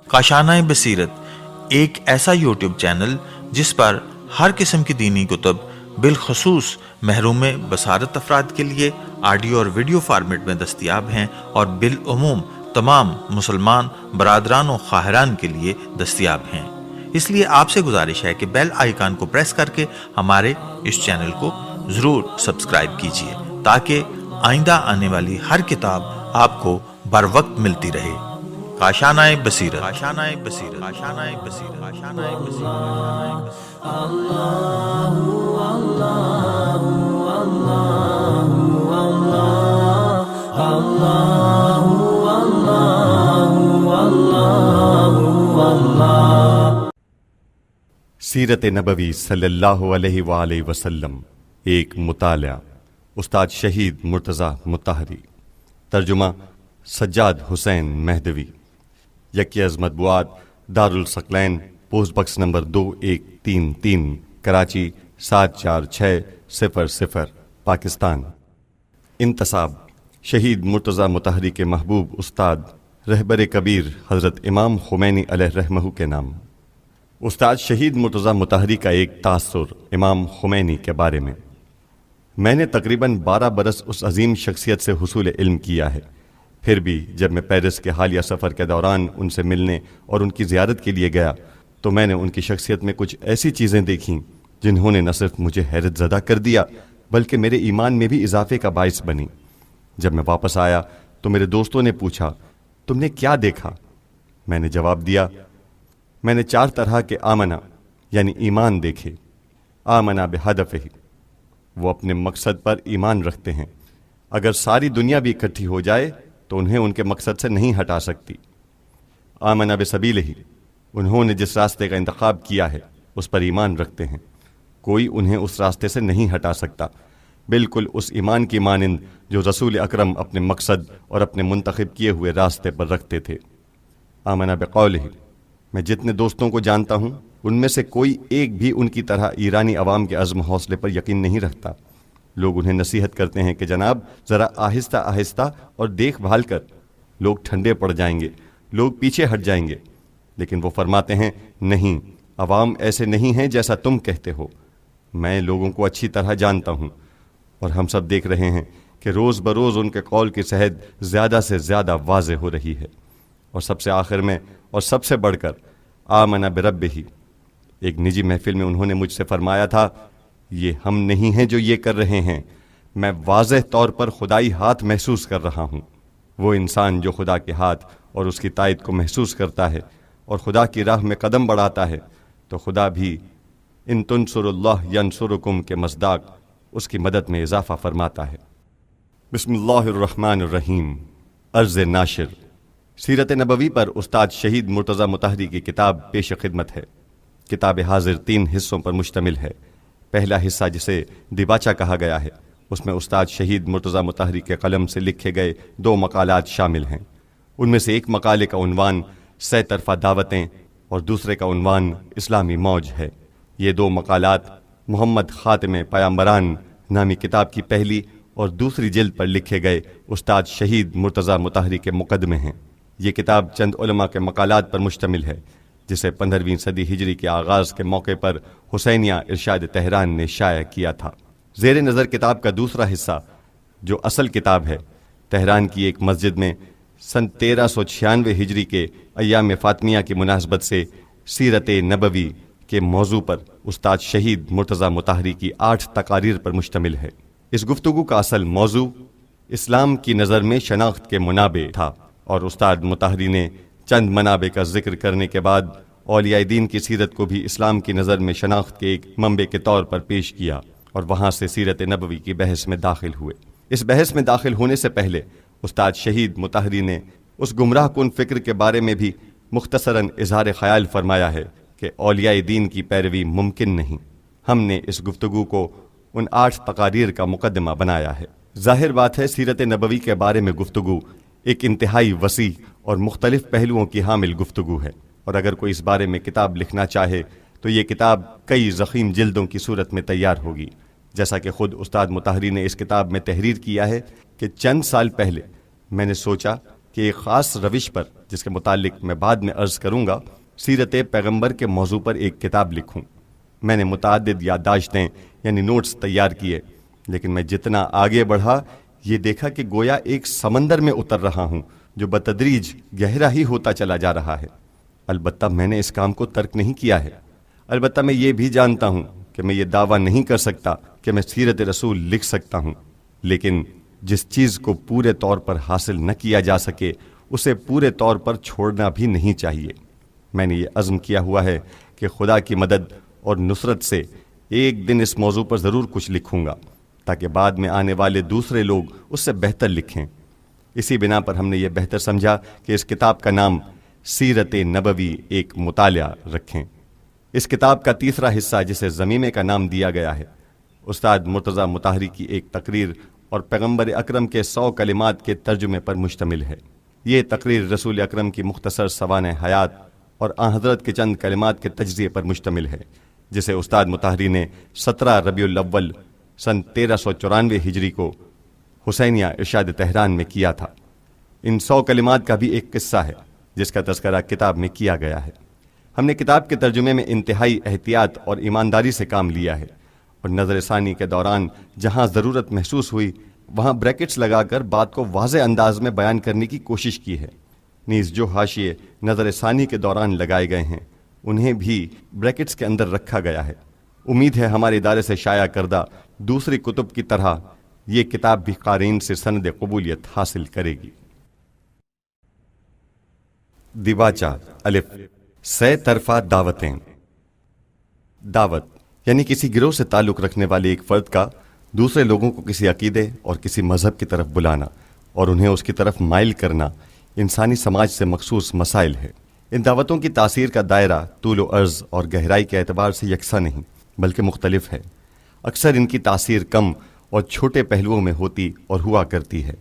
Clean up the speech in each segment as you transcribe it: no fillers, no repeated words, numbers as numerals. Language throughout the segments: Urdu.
کاشانۂ بصیرت ایک ایسا یوٹیوب چینل جس پر ہر قسم کی دینی کتب بالخصوص محروم بصارت افراد کے لیے آڈیو اور ویڈیو فارمیٹ میں دستیاب ہیں اور بالعموم تمام مسلمان برادران و خواہران کے لیے دستیاب ہیں۔ اس لیے آپ سے گزارش ہے کہ بیل آئیکن کو پریس کر کے ہمارے اس چینل کو ضرور سبسکرائب کیجیے تاکہ آئندہ آنے والی ہر کتاب آپ کو بر وقت ملتی رہے۔ کاشانۂ بصیرت، کاشانۂ بصیرت، کاشانۂ بصیرت، کاشانۂ بصیرت۔ سیرت نبوی صلی اللہ علیہ وآلہ وسلم، ایک مطالعہ، استاد شہید مرتضیٰ مطہری، ترجمہ سجاد حسین مہدوی، یکی از مطبوعات دارالثقلین، post box number 2133، Karachi 746000، Pakistan. انتساب: شہید مرتضیٰ مطہری کے محبوب استاد رہبر کبیر حضرت امام خمینی علیہ رحمہ کے نام۔ استاد شہید مرتضیٰ مطہری کا ایک تاثر امام خمینی کے بارے میں نے تقریباً 12 برس اس عظیم شخصیت سے حصول علم کیا ہے، پھر بھی جب میں پیرس کے حالیہ سفر کے دوران ان سے ملنے اور ان کی زیارت کے لیے گیا تو میں نے ان کی شخصیت میں کچھ ایسی چیزیں دیکھیں جنہوں نے نہ صرف مجھے حیرت زدہ کر دیا بلکہ میرے ایمان میں بھی اضافے کا باعث بنی۔ جب میں واپس آیا تو میرے دوستوں نے پوچھا، تم نے کیا دیکھا؟ میں نے جواب دیا، میں نے 4 طرح کے آمنہ یعنی ایمان دیکھے۔ آمنہ بہدفہ، وہ اپنے مقصد پر ایمان رکھتے ہیں، اگر ساری دنیا بھی اکٹھی ہو جائے تو انہیں ان کے مقصد سے نہیں ہٹا سکتی۔ آمنہ بسبیلہ، انہوں نے جس راستے کا انتخاب کیا ہے اس پر ایمان رکھتے ہیں، کوئی انہیں اس راستے سے نہیں ہٹا سکتا، بالکل اس ایمان کی مانند جو رسول اکرم اپنے مقصد اور اپنے منتخب کیے ہوئے راستے پر رکھتے تھے۔ آمنہ بقولہ، میں جتنے دوستوں کو جانتا ہوں ان میں سے کوئی ایک بھی ان کی طرح ایرانی عوام کے عزم حوصلے پر یقین نہیں رکھتا۔ لوگ انہیں نصیحت کرتے ہیں کہ جناب ذرا آہستہ آہستہ اور دیکھ بھال کر، لوگ ٹھنڈے پڑ جائیں گے، لوگ پیچھے ہٹ جائیں گے، لیکن وہ فرماتے ہیں نہیں، عوام ایسے نہیں ہیں جیسا تم کہتے ہو، میں لوگوں کو اچھی طرح جانتا ہوں، اور ہم سب دیکھ رہے ہیں کہ روز بروز ان کے قول کی صحت زیادہ سے زیادہ واضح ہو رہی ہے۔ اور سب سے آخر میں اور سب سے بڑھ کر آمنہ بربہ، ایک نجی محفل میں انہوں نے مجھ سے فرمایا تھا، یہ ہم نہیں ہیں جو یہ کر رہے ہیں، میں واضح طور پر خدائی ہاتھ محسوس کر رہا ہوں۔ وہ انسان جو خدا کے ہاتھ اور اس کی تائید کو محسوس کرتا ہے اور خدا کی راہ میں قدم بڑھاتا ہے تو خدا بھی ان تنصر اللہ ینصرکم کے مصداق اس کی مدد میں اضافہ فرماتا ہے۔ بسم اللہ الرحمن الرحیم۔ عرض ناشر، سیرت نبوی پر استاد شہید مرتضیٰ مطہری کی کتاب پیش خدمت ہے۔ کتاب حاضر 3 حصوں پر مشتمل ہے۔ پہلا حصہ جسے دیباچہ کہا گیا ہے، اس میں استاد شہید مرتضیٰ مطہری کے قلم سے لکھے گئے 2 مقالات شامل ہیں۔ ان میں سے ایک مقالے کا عنوان 100 طرفہ دعوتیں اور دوسرے کا عنوان اسلامی موج ہے۔ یہ 2 مقالات محمد خاتم پیامبران نامی کتاب کی پہلی اور دوسری جلد پر لکھے گئے استاد شہید مرتضیٰ مطہری کے مقدمے ہیں۔ یہ کتاب چند علماء کے مقالات پر مشتمل ہے جسے 15ویں صدی ہجری کے آغاز کے موقع پر حسینیہ ارشاد تہران نے شائع کیا تھا۔ زیر نظر کتاب کا دوسرا حصہ جو اصل کتاب ہے، تہران کی ایک مسجد میں سن 1396 ہجری کے ایام فاطمیہ کی مناسبت سے سیرت نبوی کے موضوع پر استاد شہید مرتضیٰ مطہری کی 8 تقاریر پر مشتمل ہے۔ اس گفتگو کا اصل موضوع اسلام کی نظر میں شناخت کے منابع تھا، اور استاد مطہری نے چند منابع کا ذکر کرنے کے بعد اولیاء دین کی سیرت کو بھی اسلام کی نظر میں شناخت کے ایک منبع کے طور پر پیش کیا، اور وہاں سے سیرت نبوی کی بحث میں داخل ہوئے۔ اس بحث میں داخل ہونے سے پہلے استاد شہید مطہری نے اس گمراہ کن فکر کے بارے میں بھی مختصراً اظہار خیال فرمایا ہے کہ اولیاء دین کی پیروی ممکن نہیں۔ ہم نے اس گفتگو کو ان 8 تقاریر کا مقدمہ بنایا ہے۔ ظاہر بات ہے سیرت نبوی کے بارے میں گفتگو ایک انتہائی وسیع اور مختلف پہلوؤں کی حامل گفتگو ہے، اور اگر کوئی اس بارے میں کتاب لکھنا چاہے تو یہ کتاب کئی ضخیم جلدوں کی صورت میں تیار ہوگی، جیسا کہ خود استاد مطہری نے اس کتاب میں تحریر کیا ہے کہ چند سال پہلے میں نے سوچا کہ ایک خاص روش پر، جس کے متعلق میں بعد میں عرض کروں گا، سیرت پیغمبر کے موضوع پر ایک کتاب لکھوں۔ میں نے متعدد یادداشتیں یعنی نوٹس تیار کیے، لیکن میں جتنا آگے بڑھا یہ دیکھا کہ گویا ایک سمندر میں اتر رہا ہوں جو بتدریج گہرا ہی ہوتا چلا جا رہا ہے۔ البتہ میں نے اس کام کو ترک نہیں کیا ہے۔ البتہ میں یہ بھی جانتا ہوں کہ میں یہ دعویٰ نہیں کر سکتا کہ میں سیرت رسول لکھ سکتا ہوں، لیکن جس چیز کو پورے طور پر حاصل نہ کیا جا سکے اسے پورے طور پر چھوڑنا بھی نہیں چاہیے۔ میں نے یہ عزم کیا ہوا ہے کہ خدا کی مدد اور نصرت سے ایک دن اس موضوع پر ضرور کچھ لکھوں گا، تاکہ بعد میں آنے والے دوسرے لوگ اس سے بہتر لکھیں۔ اسی بنا پر ہم نے یہ بہتر سمجھا کہ اس کتاب کا نام سیرت نبوی ایک مطالعہ رکھیں۔ اس کتاب کا تیسرا حصہ، جسے ضمیمے کا نام دیا گیا ہے، استاد مرتضیٰ مطہری کی ایک تقریر اور پیغمبر اکرم کے 100 کلمات کے ترجمے پر مشتمل ہے۔ یہ تقریر رسول اکرم کی مختصر سوانح حیات اور آن حضرت کے چند کلمات کے تجزیے پر مشتمل ہے، جسے استاد مطہری نے 17 ربیع الاول سن 1394 ہجری کو حسینیہ ارشاد تہران میں کیا تھا۔ ان 100 کلمات کا بھی ایک قصہ ہے جس کا تذکرہ کتاب میں کیا گیا ہے۔ ہم نے کتاب کے ترجمے میں انتہائی احتیاط اور ایمانداری سے کام لیا ہے، اور نظر ثانی کے دوران جہاں ضرورت محسوس ہوئی وہاں بریکٹس لگا کر بات کو واضح انداز میں بیان کرنے کی کوشش کی ہے۔ نیز جو حاشیے نظر ثانی کے دوران لگائے گئے ہیں انہیں بھی بریکٹس کے اندر رکھا گیا ہے۔ امید ہے ہمارے ادارے سے شائع کردہ دوسری کتب کی طرح یہ کتاب بھی قارئین سے سند قبولیت حاصل کرے گی۔ دیباچہ الف سے طرفہ دعوتیں۔ دعوت یعنی کسی گروہ سے تعلق رکھنے والے ایک فرد کا دوسرے لوگوں کو کسی عقیدے اور کسی مذہب کی طرف بلانا اور انہیں اس کی طرف مائل کرنا انسانی سماج سے مخصوص مسائل ہے۔ ان دعوتوں کی تاثیر کا دائرہ طول و عرض اور گہرائی کے اعتبار سے یکساں نہیں بلکہ مختلف ہے۔ اکثر ان کی تاثیر کم اور چھوٹے پہلوؤں میں ہوتی اور ہوا کرتی ہے،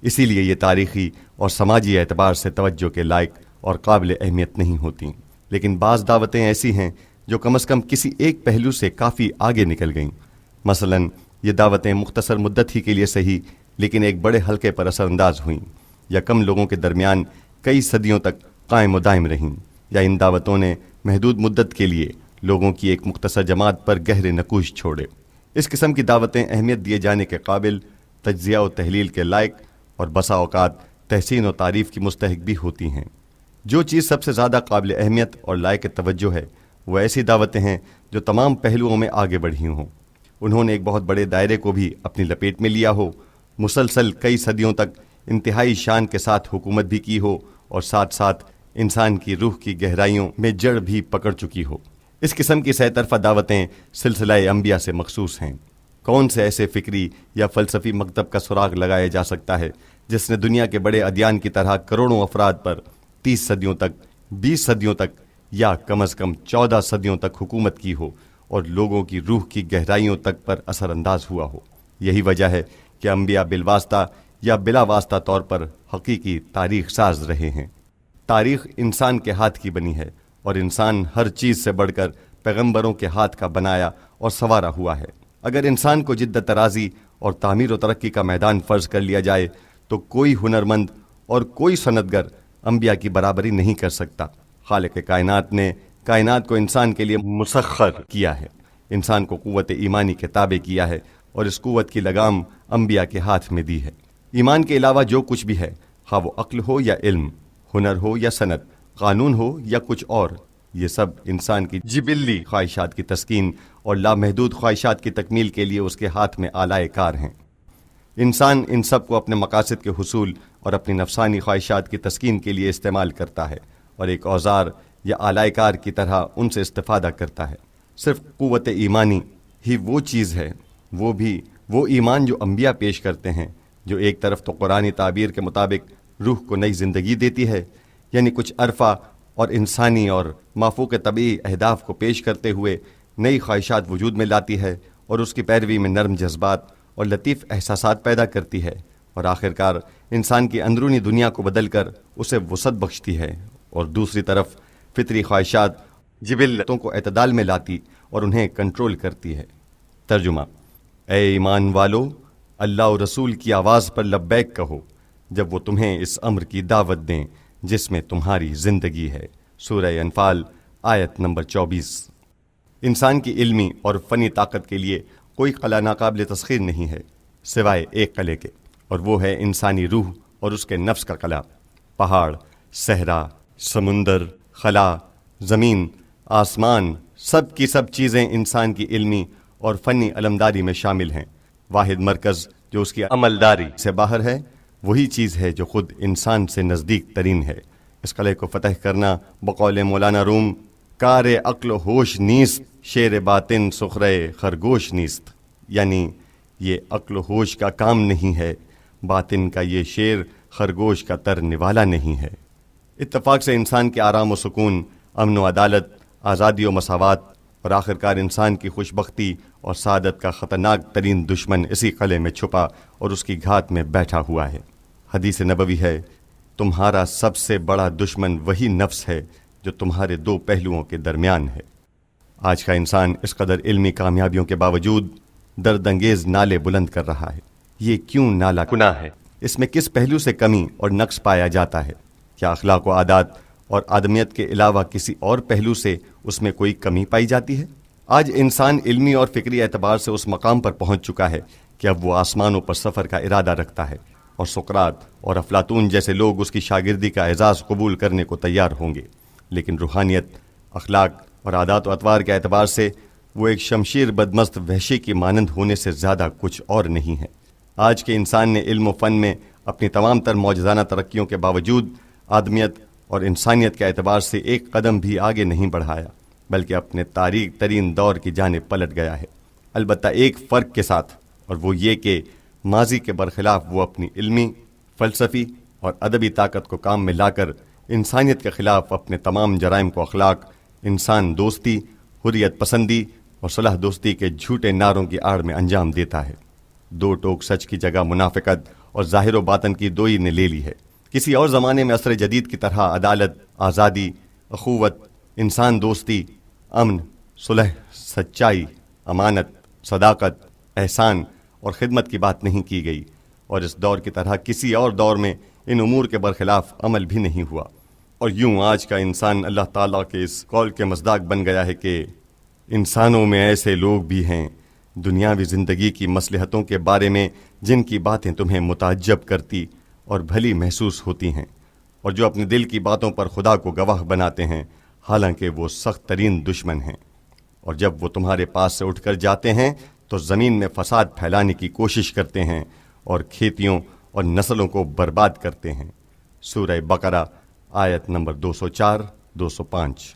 اسی لیے یہ تاریخی اور سماجی اعتبار سے توجہ کے لائق اور قابل اہمیت نہیں ہوتیں۔ لیکن بعض دعوتیں ایسی ہیں جو کم از کم کسی ایک پہلو سے کافی آگے نکل گئیں۔ مثلاً یہ دعوتیں مختصر مدت ہی کے لیے صحیح لیکن ایک بڑے حلقے پر اثر انداز ہوئیں، یا کم لوگوں کے درمیان کئی صدیوں تک قائم و دائم رہیں، یا ان دعوتوں نے محدود مدت کے لیے لوگوں کی ایک مختصر جماعت پر گہرے نقوش چھوڑے۔ اس قسم کی دعوتیں اہمیت دیے جانے کے قابل، تجزیہ و تحلیل کے لائق اور بسا اوقات تحسین و تعریف کی مستحق بھی ہوتی ہیں۔ جو چیز سب سے زیادہ قابل اہمیت اور لائق توجہ ہے وہ ایسی دعوتیں ہیں جو تمام پہلوؤں میں آگے بڑھی ہوں۔ انہوں نے ایک بہت بڑے دائرے کو بھی اپنی لپیٹ میں لیا ہو، مسلسل کئی صدیوں تک انتہائی شان کے ساتھ حکومت بھی کی ہو، اور ساتھ ساتھ انسان کی روح کی گہرائیوں میں جڑ بھی پکڑ چکی ہو۔ اس قسم کی سہ طرفہ دعوتیں سلسلہ انبیاء سے مخصوص ہیں۔ کون سے ایسے فکری یا فلسفی مکتب کا سراغ لگایا جا سکتا ہے جس نے دنیا کے بڑے ادیان کی طرح کروڑوں افراد پر 30 صدیوں تک، 20 صدیوں تک، یا کم از کم 14 صدیوں تک حکومت کی ہو اور لوگوں کی روح کی گہرائیوں تک پر اثر انداز ہوا ہو؟ یہی وجہ ہے کہ انبیاء بالواسطہ یا بلا واسطہ طور پر حقیقی تاریخ ساز رہے ہیں۔ تاریخ انسان کے ہاتھ کی بنی ہے، اور انسان ہر چیز سے بڑھ کر پیغمبروں کے ہاتھ کا بنایا اور سنوارا ہوا ہے۔ اگر انسان کو جدت ترازی اور تعمیر و ترقی کا میدان فرض کر لیا جائے تو کوئی ہنرمند اور کوئی صنعتگر انبیاء کی برابری نہیں کر سکتا۔ خالق کائنات نے کائنات کو انسان کے لیے مسخر کیا ہے، انسان کو قوت ایمانی کے تابع کیا ہے، اور اس قوت کی لگام انبیاء کے ہاتھ میں دی ہے۔ ایمان کے علاوہ جو کچھ بھی ہے، خواہ وہ عقل ہو یا علم، ہنر ہو یا صنعت، قانون ہو یا کچھ اور، یہ سب انسان کی جبلی خواہشات کی تسکین اور لامحدود خواہشات کی تکمیل کے لیے اس کے ہاتھ میں آلائے کار ہیں۔ انسان ان سب کو اپنے مقاصد کے حصول اور اپنی نفسانی خواہشات کی تسکین کے لیے استعمال کرتا ہے، اور ایک اوزار یا آلائے کار کی طرح ان سے استفادہ کرتا ہے۔ صرف قوت ایمانی ہی وہ چیز ہے، وہ بھی وہ ایمان جو انبیاء پیش کرتے ہیں، جو ایک طرف تو قرآنی تعبیر کے مطابق روح کو نئی زندگی دیتی ہے، یعنی کچھ عرفہ اور انسانی اور مافوق طبعی اہداف کو پیش کرتے ہوئے نئی خواہشات وجود میں لاتی ہے، اور اس کی پیروی میں نرم جذبات اور لطیف احساسات پیدا کرتی ہے، اور آخرکار انسان کی اندرونی دنیا کو بدل کر اسے وسعت بخشتی ہے، اور دوسری طرف فطری خواہشات جبلتوں کو اعتدال میں لاتی اور انہیں کنٹرول کرتی ہے۔ ترجمہ: اے ایمان والو، اللہ اور رسول کی آواز پر لبیک کہو جب وہ تمہیں اس امر کی دعوت دیں جس میں تمہاری زندگی ہے۔ سورہ انفال آیت نمبر 24۔ انسان کی علمی اور فنی طاقت کے لیے کوئی قلعہ ناقابل تسخیر نہیں ہے سوائے ایک قلعے کے، اور وہ ہے انسانی روح اور اس کے نفس کا قلعہ۔ پہاڑ، صحرا، سمندر، خلا، زمین، آسمان، سب کی سب چیزیں انسان کی علمی اور فنی علمداری میں شامل ہیں۔ واحد مرکز جو اس کی عملداری سے باہر ہے وہی چیز ہے جو خود انسان سے نزدیک ترین ہے۔ اس قلعے کو فتح کرنا بقول مولانا روم کار عقل و ہوش نیست، شیر باطن سخرے خرگوش نیست، یعنی یہ عقل و ہوش کا کام نہیں ہے، باطن کا یہ شیر خرگوش کا تر نوالا نہیں ہے۔ اتفاق سے انسان کے آرام و سکون، امن و عدالت، آزادی و مساوات اور آخرکار انسان کی خوش بختی اور سعادت کا خطرناک ترین دشمن اسی قلعے میں چھپا اور اس کی گھات میں بیٹھا ہوا ہے۔ حدیث نبوی ہے، تمہارا سب سے بڑا دشمن وہی نفس ہے جو تمہارے دو پہلوؤں کے درمیان ہے۔ آج کا انسان اس قدر علمی کامیابیوں کے باوجود درد انگیز نعرے بلند کر رہا ہے۔ یہ کیوں نالہ کنا ہے؟ اس میں کس پہلو سے کمی اور نقص پایا جاتا ہے؟ کیا اخلاق و عادات اور آدمیت کے علاوہ کسی اور پہلو سے اس میں کوئی کمی پائی جاتی ہے؟ آج انسان علمی اور فکری اعتبار سے اس مقام پر پہنچ چکا ہے کہ اب وہ آسمانوں پر سفر کا ارادہ رکھتا ہے، اور سقراط اور افلاطون جیسے لوگ اس کی شاگردی کا اعزاز قبول کرنے کو تیار ہوں گے، لیکن روحانیت، اخلاق اور عادات و اطوار کے اعتبار سے وہ ایک شمشیر بدمست وحشی کی مانند ہونے سے زیادہ کچھ اور نہیں ہے۔ آج کے انسان نے علم و فن میں اپنی تمام تر معجزانہ ترقیوں کے باوجود آدمیت اور انسانیت کے اعتبار سے ایک قدم بھی آگے نہیں بڑھایا، بلکہ اپنے تاریک ترین دور کی جانب پلٹ گیا ہے، البتہ ایک فرق کے ساتھ، اور وہ یہ کہ ماضی کے برخلاف وہ اپنی علمی، فلسفی اور ادبی طاقت کو کام میں لا کر انسانیت کے خلاف اپنے تمام جرائم کو اخلاق، انسان دوستی، حریت پسندی اور صلح دوستی کے جھوٹے نعروں کی آڑ میں انجام دیتا ہے۔ دو ٹوک سچ کی جگہ منافقت اور ظاہر و باطن کی دوئی نے لے لی ہے۔ کسی اور زمانے میں عصر جدید کی طرح عدالت، آزادی، اخوت، انسان دوستی، امن، صلح، سچائی، امانت، صداقت، احسان اور خدمت کی بات نہیں کی گئی، اور اس دور کی طرح کسی اور دور میں ان امور کے برخلاف عمل بھی نہیں ہوا۔ اور یوں آج کا انسان اللہ تعالیٰ کے اس قول کے مصداق بن گیا ہے کہ انسانوں میں ایسے لوگ بھی ہیں دنیاوی زندگی کی مصلحتوں کے بارے میں جن کی باتیں تمہیں متعجب کرتی اور بھلی محسوس ہوتی ہیں، اور جو اپنے دل کی باتوں پر خدا کو گواہ بناتے ہیں حالانکہ وہ سخت ترین دشمن ہیں، اور جب وہ تمہارے پاس سے اٹھ کر جاتے ہیں تو زمین میں فساد پھیلانے کی کوشش کرتے ہیں اور کھیتیوں اور نسلوں کو برباد کرتے ہیں۔ سورہ بقرہ آیت نمبر 204 205۔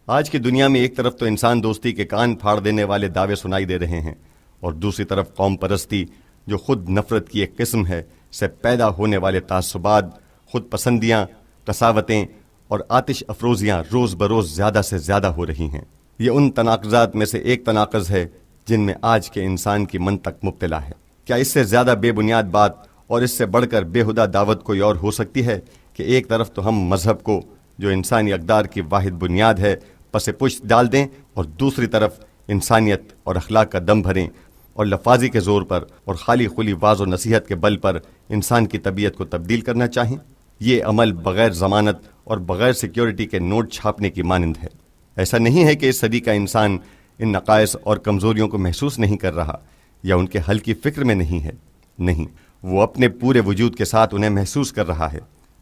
آج کی دنیا میں ایک طرف تو انسان دوستی کے کان پھاڑ دینے والے دعوے سنائی دے رہے ہیں، اور دوسری طرف قوم پرستی جو خود نفرت کی ایک قسم ہے سے پیدا ہونے والے تعصبات، خود پسندیاں، قساوتیں اور آتش افروزیاں روز بروز زیادہ سے زیادہ ہو رہی ہیں۔ یہ ان تناقضات میں سے ایک تناقض ہے جن میں آج کے انسان کی منطق مبتلا ہے۔ کیا اس سے زیادہ بے بنیاد بات اور اس سے بڑھ کر بےہدہ دعوت کوئی اور ہو سکتی ہے کہ ایک طرف تو ہم مذہب کو جو انسانی اقدار کی واحد بنیاد ہے پس پشت ڈال دیں، اور دوسری طرف انسانیت اور اخلاق کا دم بھریں اور لفاظی کے زور پر اور خالی خلی واعظ و نصیحت کے بل پر انسان کی طبیعت کو تبدیل کرنا چاہیں؟ یہ عمل بغیر ضمانت اور بغیر سیکیورٹی کے نوٹ چھاپنے کی مانند ہے۔ ایسا نہیں ہے کہ اس صدی کا انسان ان نقائص اور کمزوریوں کو محسوس نہیں کر رہا یا ان کے حل کی فکر میں نہیں ہے، نہیں، وہ اپنے پورے وجود کے ساتھ انہیں محسوس کر رہا ہے۔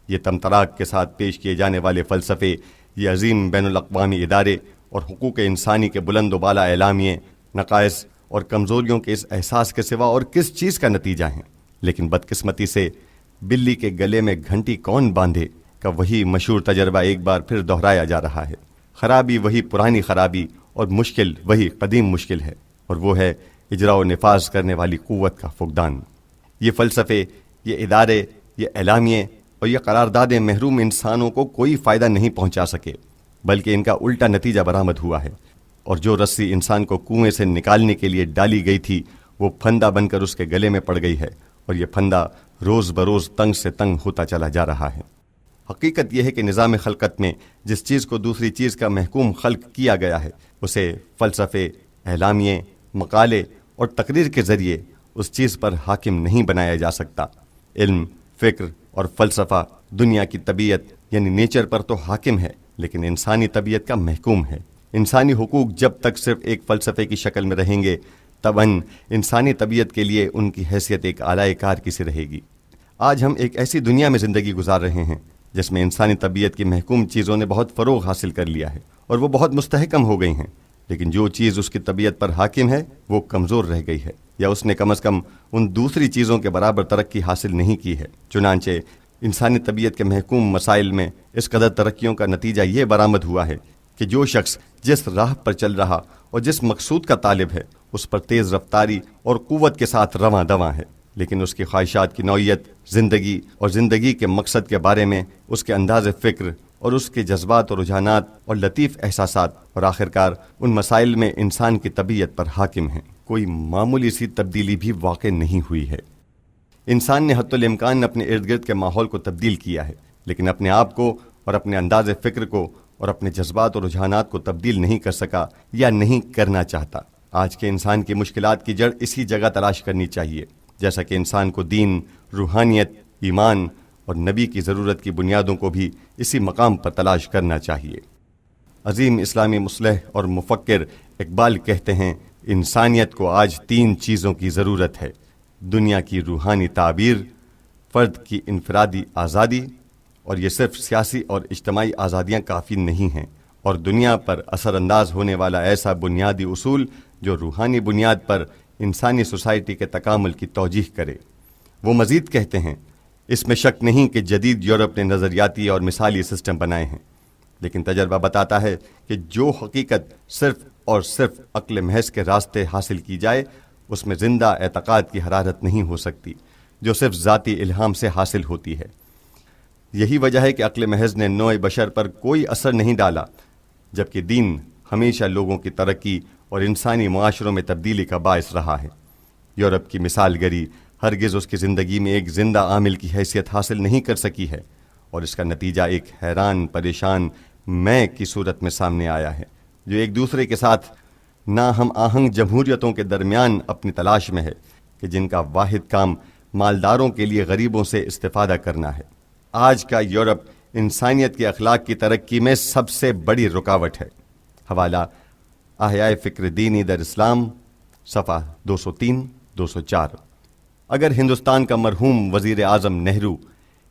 یہ تمطراق کے ساتھ پیش کیے جانے والے فلسفے، یہ عظیم بین الاقوامی ادارے اور حقوق انسانی کے بلند و بالا اعلامیے نقائص اور کمزوریوں کے اس احساس کے سوا اور کس چیز کا نتیجہ ہیں؟ لیکن بدقسمتی سے بلی کے گلے میں گھنٹی کون باندھے کا وہی مشہور تجربہ ایک بار پھر دہرایا جا رہا ہے۔ خرابی وہی پرانی خرابی اور مشکل وہی قدیم مشکل ہے، اور وہ ہے اجراء و نفاذ کرنے والی قوت کا فقدان۔ یہ فلسفے، یہ ادارے، یہ اعلامیے اور یہ قراردادیں محروم انسانوں کو کوئی فائدہ نہیں پہنچا سکے، بلکہ ان کا الٹا نتیجہ برآمد ہوا ہے، اور جو رسی انسان کو کنویں سے نکالنے کے لیے ڈالی گئی تھی وہ پھندا بن کر اس کے گلے میں پڑ گئی ہے، اور یہ پھندا روز بروز تنگ سے تنگ ہوتا چلا جا رہا ہے۔ حقیقت یہ ہے کہ نظام خلقت میں جس چیز کو دوسری چیز کا محکوم خلق کیا گیا ہے اسے فلسفے، اعلامیے، مقالے اور تقریر کے ذریعے اس چیز پر حاکم نہیں بنایا جا سکتا۔ علم، فکر اور فلسفہ دنیا کی طبیعت یعنی نیچر پر تو حاکم ہے، لیکن انسانی طبیعت کا محکوم ہے۔ انسانی حقوق جب تک صرف ایک فلسفے کی شکل میں رہیں گے، تب انسانی طبیعت کے لیے ان کی حیثیت ایک اعلی کار کی سی رہے گی۔ آج ہم ایک ایسی دنیا میں زندگی گزار رہے ہیں جس میں انسانی طبیعت کی محکوم چیزوں نے بہت فروغ حاصل کر لیا ہے اور وہ بہت مستحکم ہو گئی ہیں، لیکن جو چیز اس کی طبیعت پر حاکم ہے وہ کمزور رہ گئی ہے، یا اس نے کم از کم ان دوسری چیزوں کے برابر ترقی حاصل نہیں کی ہے۔ چنانچہ انسانی طبیعت کے محکوم مسائل میں اس قدر ترقیوں کا نتیجہ یہ برآمد ہوا ہے کہ جو شخص جس راہ پر چل رہا اور جس مقصود کا طالب ہے اس پر تیز رفتاری اور قوت کے ساتھ رواں دواں ہے، لیکن اس کی خواہشات کی نوعیت، زندگی اور زندگی کے مقصد کے بارے میں اس کے انداز فکر اور اس کے جذبات اور رجحانات اور لطیف احساسات اور آخرکار ان مسائل میں انسان کی طبیعت پر حاکم ہیں۔ کوئی معمولی سی تبدیلی بھی واقع نہیں ہوئی ہے۔ انسان نے حتی الامکان اپنے ارد گرد کے ماحول کو تبدیل کیا ہے، لیکن اپنے آپ کو اور اپنے انداز فکر کو اور اپنے جذبات اور رجحانات کو تبدیل نہیں کر سکا یا نہیں کرنا چاہتا۔ آج کے انسان کی مشکلات کی جڑ اسی جگہ تلاش کرنی چاہیے، جیسا کہ انسان کو دین، روحانیت، ایمان اور نبی کی ضرورت کی بنیادوں کو بھی اسی مقام پر تلاش کرنا چاہیے۔ عظیم اسلامی مصلح اور مفکر اقبال کہتے ہیں، انسانیت کو آج 3 چیزوں کی ضرورت ہے: دنیا کی روحانی تعبیر، فرد کی انفرادی آزادی، اور یہ صرف سیاسی اور اجتماعی آزادیاں کافی نہیں ہیں، اور دنیا پر اثر انداز ہونے والا ایسا بنیادی اصول جو روحانی بنیاد پر انسانی سوسائٹی کے تکامل کی توجیح کرے۔ وہ مزید کہتے ہیں، اس میں شک نہیں کہ جدید یورپ نے نظریاتی اور مثالی سسٹم بنائے ہیں، لیکن تجربہ بتاتا ہے کہ جو حقیقت صرف اور صرف عقل محض کے راستے حاصل کی جائے اس میں زندہ اعتقاد کی حرارت نہیں ہو سکتی، جو صرف ذاتی الہام سے حاصل ہوتی ہے۔ یہی وجہ ہے کہ عقل محض نے نوع بشر پر کوئی اثر نہیں ڈالا، جبکہ دین ہمیشہ لوگوں کی ترقی اور انسانی معاشروں میں تبدیلی کا باعث رہا ہے۔ یورپ کی مثال گری ہرگز اس کی زندگی میں ایک زندہ عامل کی حیثیت حاصل نہیں کر سکی ہے، اور اس کا نتیجہ ایک حیران پریشان میں کی صورت میں سامنے آیا ہے، جو ایک دوسرے کے ساتھ ناہم آہنگ جمہوریتوں کے درمیان اپنی تلاش میں ہے کہ جن کا واحد کام مالداروں کے لیے غریبوں سے استفادہ کرنا ہے۔ آج کا یورپ انسانیت کے اخلاق کی ترقی میں سب سے بڑی رکاوٹ ہے۔ حوالہ احیاء فکر دینی در اسلام، صفحہ 203-204۔ اگر ہندوستان کا مرحوم وزیر اعظم نہرو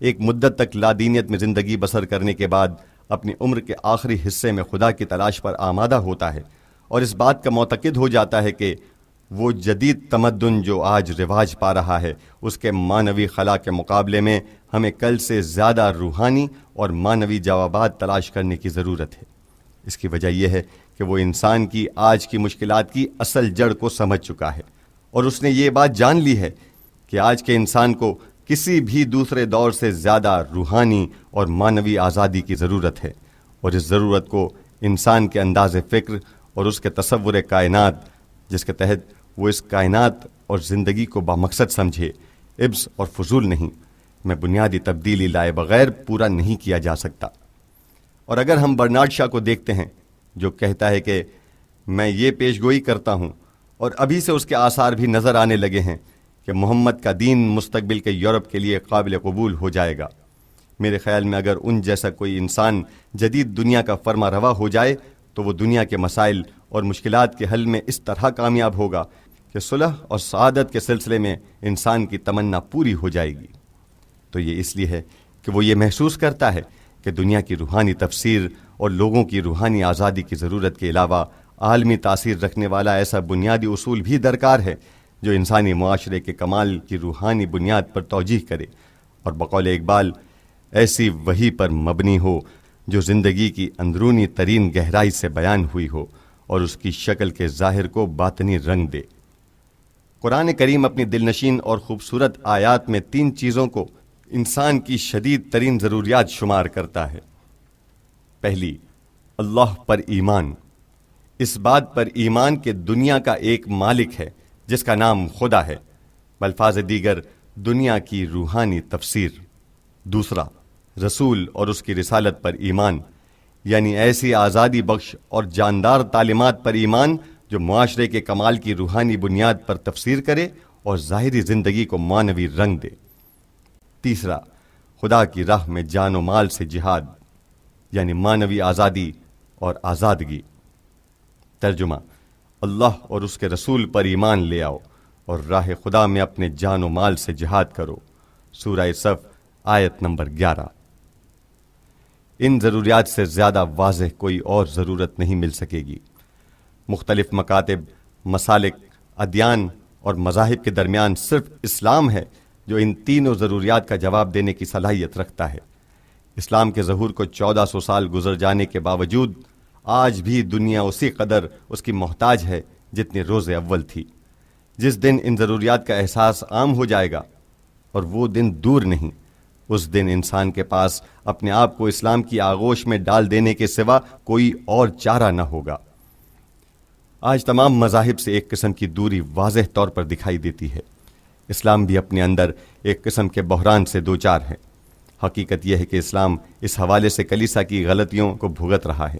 ایک مدت تک لادینیت میں زندگی بسر کرنے کے بعد اپنی عمر کے آخری حصے میں خدا کی تلاش پر آمادہ ہوتا ہے اور اس بات کا معتقد ہو جاتا ہے کہ وہ جدید تمدن جو آج رواج پا رہا ہے اس کے معنوی خلا کے مقابلے میں ہمیں کل سے زیادہ روحانی اور معنوی جوابات تلاش کرنے کی ضرورت ہے، اس کی وجہ یہ ہے کہ وہ انسان کی آج کی مشکلات کی اصل جڑ کو سمجھ چکا ہے، اور اس نے یہ بات جان لی ہے کہ آج کے انسان کو کسی بھی دوسرے دور سے زیادہ روحانی اور معنوی آزادی کی ضرورت ہے، اور اس ضرورت کو انسان کے انداز فکر اور اس کے تصور کائنات، جس کے تحت وہ اس کائنات اور زندگی کو بامقصد سمجھے، عبث اور فضول نہیں، میں بنیادی تبدیلی لائے بغیر پورا نہیں کیا جا سکتا۔ اور اگر ہم برنارڈ شاہ کو دیکھتے ہیں جو کہتا ہے کہ میں یہ پیش گوئی کرتا ہوں، اور ابھی سے اس کے آثار بھی نظر آنے لگے ہیں کہ محمد کا دین مستقبل کے یورپ کے لیے قابل قبول ہو جائے گا۔ میرے خیال میں اگر ان جیسا کوئی انسان جدید دنیا کا فرما روا ہو جائے تو وہ دنیا کے مسائل اور مشکلات کے حل میں اس طرح کامیاب ہوگا کہ صلح اور سعادت کے سلسلے میں انسان کی تمنا پوری ہو جائے گی۔ تو یہ اس لیے ہے کہ وہ یہ محسوس کرتا ہے کہ دنیا کی روحانی تفسیر اور لوگوں کی روحانی آزادی کی ضرورت کے علاوہ عالمی تاثیر رکھنے والا ایسا بنیادی اصول بھی درکار ہے جو انسانی معاشرے کے کمال کی روحانی بنیاد پر توجیہ کرے، اور بقول اقبال ایسی وحی پر مبنی ہو جو زندگی کی اندرونی ترین گہرائی سے بیان ہوئی ہو اور اس کی شکل کے ظاہر کو باطنی رنگ دے۔ قرآن کریم اپنی دلنشین اور خوبصورت آیات میں 3 چیزوں کو انسان کی شدید ترین ضروریات شمار کرتا ہے۔ پہلی، اللہ پر ایمان، اس بات پر ایمان کہ دنیا کا ایک مالک ہے جس کا نام خدا ہے، بالفاظ دیگر دنیا کی روحانی تفسیر۔ دوسرا، رسول اور اس کی رسالت پر ایمان، یعنی ایسی آزادی بخش اور جاندار تعلیمات پر ایمان جو معاشرے کے کمال کی روحانی بنیاد پر تفسیر کرے اور ظاہری زندگی کو معنوی رنگ دے۔ تیسرا، خدا کی راہ میں جان و مال سے جہاد، یعنی معنوی آزادی اور آزادگی۔ ترجمہ: اللہ اور اس کے رسول پر ایمان لے آؤ اور راہ خدا میں اپنے جان و مال سے جہاد کرو۔ سورہ صف آیت نمبر 11۔ ان ضروریات سے زیادہ واضح کوئی اور ضرورت نہیں مل سکے گی۔ مختلف مکاتب، مسالک، ادیان اور مذاہب کے درمیان صرف اسلام ہے جو ان تینوں ضروریات کا جواب دینے کی صلاحیت رکھتا ہے۔ اسلام کے ظہور کو 1400 سال گزر جانے کے باوجود آج بھی دنیا اسی قدر اس کی محتاج ہے جتنی روز اول تھی۔ جس دن ان ضروریات کا احساس عام ہو جائے گا، اور وہ دن دور نہیں، اس دن انسان کے پاس اپنے آپ کو اسلام کی آغوش میں ڈال دینے کے سوا کوئی اور چارہ نہ ہوگا۔ آج تمام مذاہب سے ایک قسم کی دوری واضح طور پر دکھائی دیتی ہے۔ اسلام بھی اپنے اندر ایک قسم کے بحران سے دوچار ہے۔ حقیقت یہ ہے کہ اسلام اس حوالے سے کلیسا کی غلطیوں کو بھگت رہا ہے۔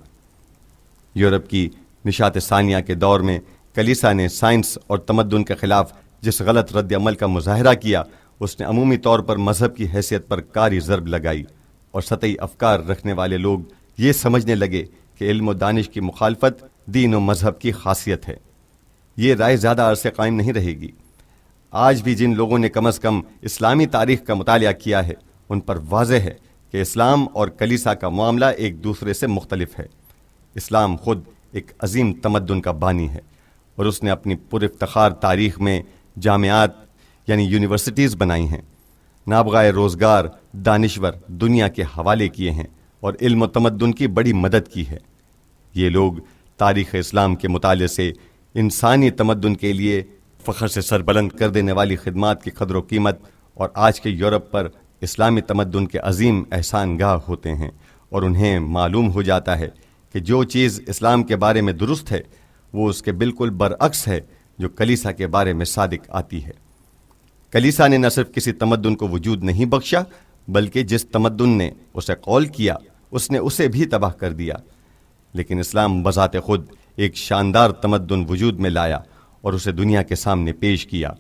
یورپ کی نشاط ثانیہ کے دور میں کلیسا نے سائنس اور تمدن کے خلاف جس غلط رد عمل کا مظاہرہ کیا، اس نے عمومی طور پر مذہب کی حیثیت پر کاری ضرب لگائی، اور سطحی افکار رکھنے والے لوگ یہ سمجھنے لگے کہ علم و دانش کی مخالفت دین و مذہب کی خاصیت ہے۔ یہ رائے زیادہ عرصے قائم نہیں رہے گی۔ آج بھی جن لوگوں نے کم از کم اسلامی تاریخ کا مطالعہ کیا ہے، ان پر واضح ہے کہ اسلام اور کلیسا کا معاملہ ایک دوسرے سے مختلف ہے۔ اسلام خود ایک عظیم تمدن کا بانی ہے، اور اس نے اپنی پر افتخار تاریخ میں جامعات یعنی یونیورسٹیز بنائی ہیں، نابغہ روزگار دانشور دنیا کے حوالے کیے ہیں، اور علم و تمدن کی بڑی مدد کی ہے۔ یہ لوگ تاریخ اسلام کے مطالعے سے انسانی تمدن کے لیے فخر سے سربلند کر دینے والی خدمات کی قدر و قیمت اور آج کے یورپ پر اسلامی تمدن کے عظیم احسان گاہ ہوتے ہیں، اور انہیں معلوم ہو جاتا ہے کہ جو چیز اسلام کے بارے میں درست ہے وہ اس کے بالکل برعکس ہے جو کلیسا کے بارے میں صادق آتی ہے۔ کلیسا نے نہ صرف کسی تمدن کو وجود نہیں بخشا، بلکہ جس تمدن نے اسے قول کیا اس نے اسے بھی تباہ کر دیا۔ لیکن اسلام بذات خود ایک شاندار تمدن وجود میں لایا اور اسے دنیا کے سامنے پیش کیا۔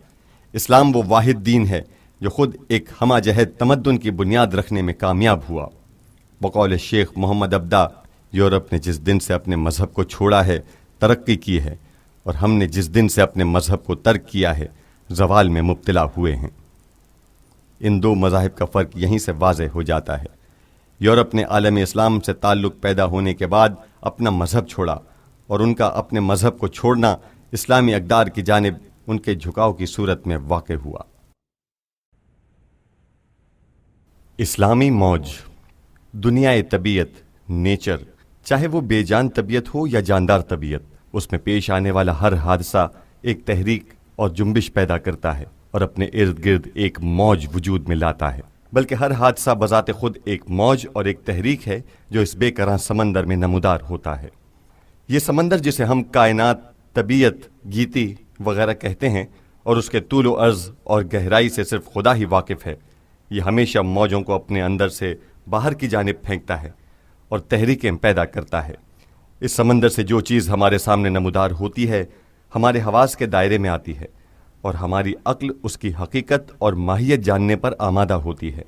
اسلام وہ واحد دین ہے جو خود ایک ہمہ جہت تمدن کی بنیاد رکھنے میں کامیاب ہوا۔ بقول شیخ محمد ابدا، یورپ نے جس دن سے اپنے مذہب کو چھوڑا ہے ترقی کی ہے، اور ہم نے جس دن سے اپنے مذہب کو ترک کیا ہے زوال میں مبتلا ہوئے ہیں۔ ان دو مذاہب کا فرق یہیں سے واضح ہو جاتا ہے۔ یورپ نے عالم اسلام سے تعلق پیدا ہونے کے بعد اپنا مذہب چھوڑا، اور ان کا اپنے مذہب کو چھوڑنا اسلامی اقدار کی جانب ان کے جھکاؤ کی صورت میں واقع ہوا۔ اسلامی موج، دنیا طبیعت، نیچر، چاہے وہ بے جان طبیعت ہو یا جاندار طبیعت، اس میں پیش آنے والا ہر حادثہ ایک تحریک اور جنبش پیدا کرتا ہے اور اپنے ارد گرد ایک موج وجود میں لاتا ہے۔ بلکہ ہر حادثہ بذات خود ایک موج اور ایک تحریک ہے جو اس بے کراں سمندر میں نمودار ہوتا ہے۔ یہ سمندر جسے ہم کائنات، طبیعت، گیتی وغیرہ کہتے ہیں، اور اس کے طول و عرض اور گہرائی سے صرف خدا ہی واقف ہے، یہ ہمیشہ موجوں کو اپنے اندر سے باہر کی جانب پھینکتا ہے اور تحریکیں پیدا کرتا ہے۔ اس سمندر سے جو چیز ہمارے سامنے نمودار ہوتی ہے ہمارے حواس کے دائرے میں آتی ہے، اور ہماری عقل اس کی حقیقت اور ماہیت جاننے پر آمادہ ہوتی ہے۔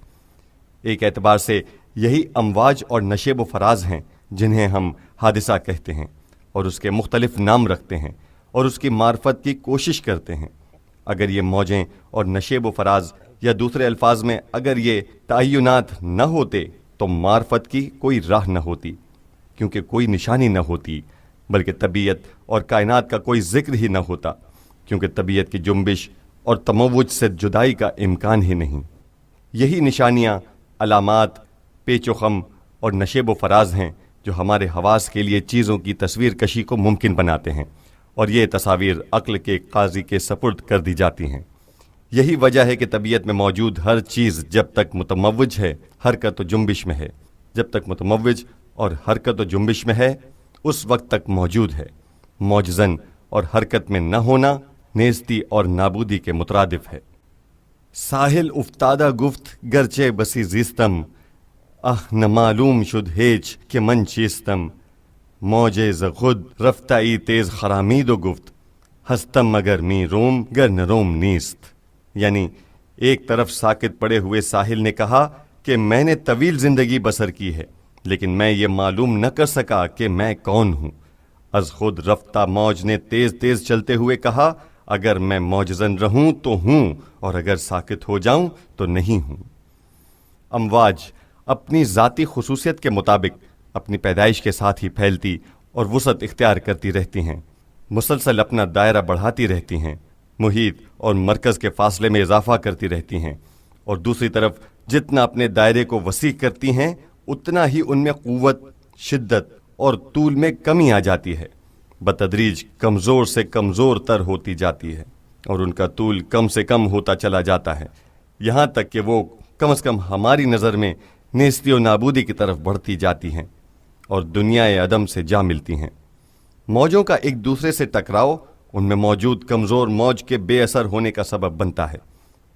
ایک اعتبار سے یہی امواج اور نشیب و فراز ہیں جنہیں ہم حادثہ کہتے ہیں، اور اس کے مختلف نام رکھتے ہیں اور اس کی معرفت کی کوشش کرتے ہیں۔ اگر یہ موجیں اور نشیب و فراز، یا دوسرے الفاظ میں اگر یہ تعینات نہ ہوتے تو معرفت کی کوئی راہ نہ ہوتی، کیونکہ کوئی نشانی نہ ہوتی، بلکہ طبیعت اور کائنات کا کوئی ذکر ہی نہ ہوتا، کیونکہ طبیعت کی جنبش اور تموج سے جدائی کا امکان ہی نہیں۔ یہی نشانیاں، علامات، پیچ و خم اور نشیب و فراز ہیں جو ہمارے حواس کے لیے چیزوں کی تصویر کشی کو ممکن بناتے ہیں، اور یہ تصاویر عقل کے قاضی کے سپرد کر دی جاتی ہیں۔ یہی وجہ ہے کہ طبیعت میں موجود ہر چیز جب تک متموج ہے، حرکت و جنبش میں ہے۔ جب تک متموج اور حرکت و جنبش میں ہے، اس وقت تک موجود ہے۔ موجزن اور حرکت میں نہ ہونا نیستی اور نابودی کے مترادف ہے۔ ساحل افتادہ گفت گرچہ بسی زیستم، نہ معلوم شد ہیچ کہ من چیستم، موجے ز خود رفتہ ای تیز خرامید و گفت ہستم مگر می روم گر نہ روم نیست، یعنی ایک طرف ساکت پڑے ہوئے ساحل نے کہا کہ میں نے طویل زندگی بسر کی ہے لیکن میں یہ معلوم نہ کر سکا کہ میں کون ہوں۔ از خود رفتہ موج نے تیز تیز چلتے ہوئے کہا اگر میں موجزن رہوں تو ہوں اور اگر ساکت ہو جاؤں تو نہیں ہوں۔ امواج اپنی ذاتی خصوصیت کے مطابق اپنی پیدائش کے ساتھ ہی پھیلتی اور وسعت اختیار کرتی رہتی ہیں، مسلسل اپنا دائرہ بڑھاتی رہتی ہیں، محیط اور مرکز کے فاصلے میں اضافہ کرتی رہتی ہیں، اور دوسری طرف جتنا اپنے دائرے کو وسیع کرتی ہیں اتنا ہی ان میں قوت، شدت اور طول میں کمی آ جاتی ہے، بتدریج کمزور سے کمزور تر ہوتی جاتی ہے اور ان کا طول کم سے کم ہوتا چلا جاتا ہے، یہاں تک کہ وہ کم از کم ہماری نظر میں نیستی و نابودی کی طرف بڑھتی جاتی ہیں اور دنیا عدم سے جا ملتی ہیں۔ موجوں کا ایک دوسرے سے ٹکراؤ ان میں موجود کمزور موج کے بے اثر ہونے کا سبب بنتا ہے۔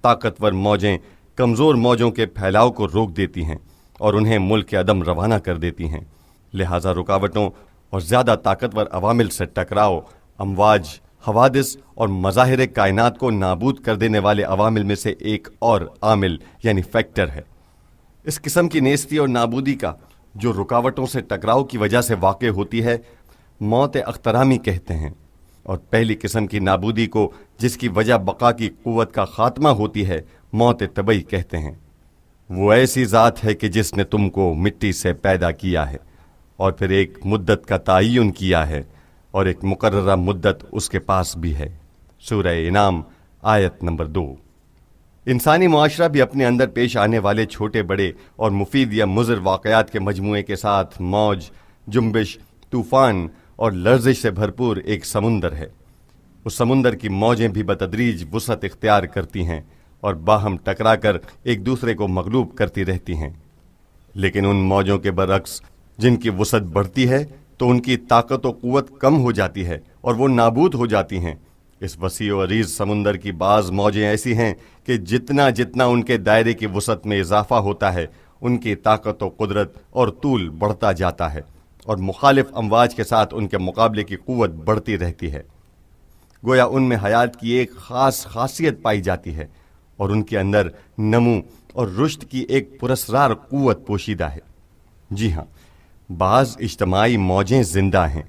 طاقتور موجیں کمزور موجوں کے پھیلاؤ کو روک دیتی ہیں اور انہیں ملک عدم روانہ کر دیتی ہیں، لہٰذا رکاوٹوں اور زیادہ طاقتور عوامل سے ٹکراؤ امواج، حوادث اور مظاہر کائنات کو نابود کر دینے والے عوامل میں سے ایک اور عامل یعنی فیکٹر ہے۔ اس قسم کی نیستی اور نابودی کا جو رکاوٹوں سے ٹکراؤ کی وجہ سے واقع ہوتی ہے موت اخترامی کہتے ہیں، اور پہلی قسم کی نابودی کو جس کی وجہ بقا کی قوت کا خاتمہ ہوتی ہے موت طبعی کہتے ہیں۔ وہ ایسی ذات ہے کہ جس نے تم کو مٹی سے پیدا کیا ہے اور پھر ایک مدت کا تعین کیا ہے اور ایک مقررہ مدت اس کے پاس بھی ہے۔ سورہ انعام آیت نمبر 2۔ انسانی معاشرہ بھی اپنے اندر پیش آنے والے چھوٹے بڑے اور مفید یا مضر واقعات کے مجموعے کے ساتھ موج، جنبش، طوفان اور لرزش سے بھرپور ایک سمندر ہے۔ اس سمندر کی موجیں بھی بتدریج وسعت اختیار کرتی ہیں اور باہم ٹکرا کر ایک دوسرے کو مغلوب کرتی رہتی ہیں، لیکن ان موجوں کے برعکس جن کی وسعت بڑھتی ہے تو ان کی طاقت و قوت کم ہو جاتی ہے اور وہ نابود ہو جاتی ہیں۔ اس وسیع و عریض سمندر کی بعض موجیں ایسی ہیں کہ جتنا جتنا ان کے دائرے کی وسعت میں اضافہ ہوتا ہے ان کی طاقت و قدرت اور طول بڑھتا جاتا ہے اور مخالف امواج کے ساتھ ان کے مقابلے کی قوت بڑھتی رہتی ہے۔ گویا ان میں حیات کی ایک خاص خاصیت پائی جاتی ہے اور ان کے اندر نمو اور رشد کی ایک پراسرار قوت پوشیدہ ہے۔ جی ہاں، بعض اجتماعی موجیں زندہ ہیں۔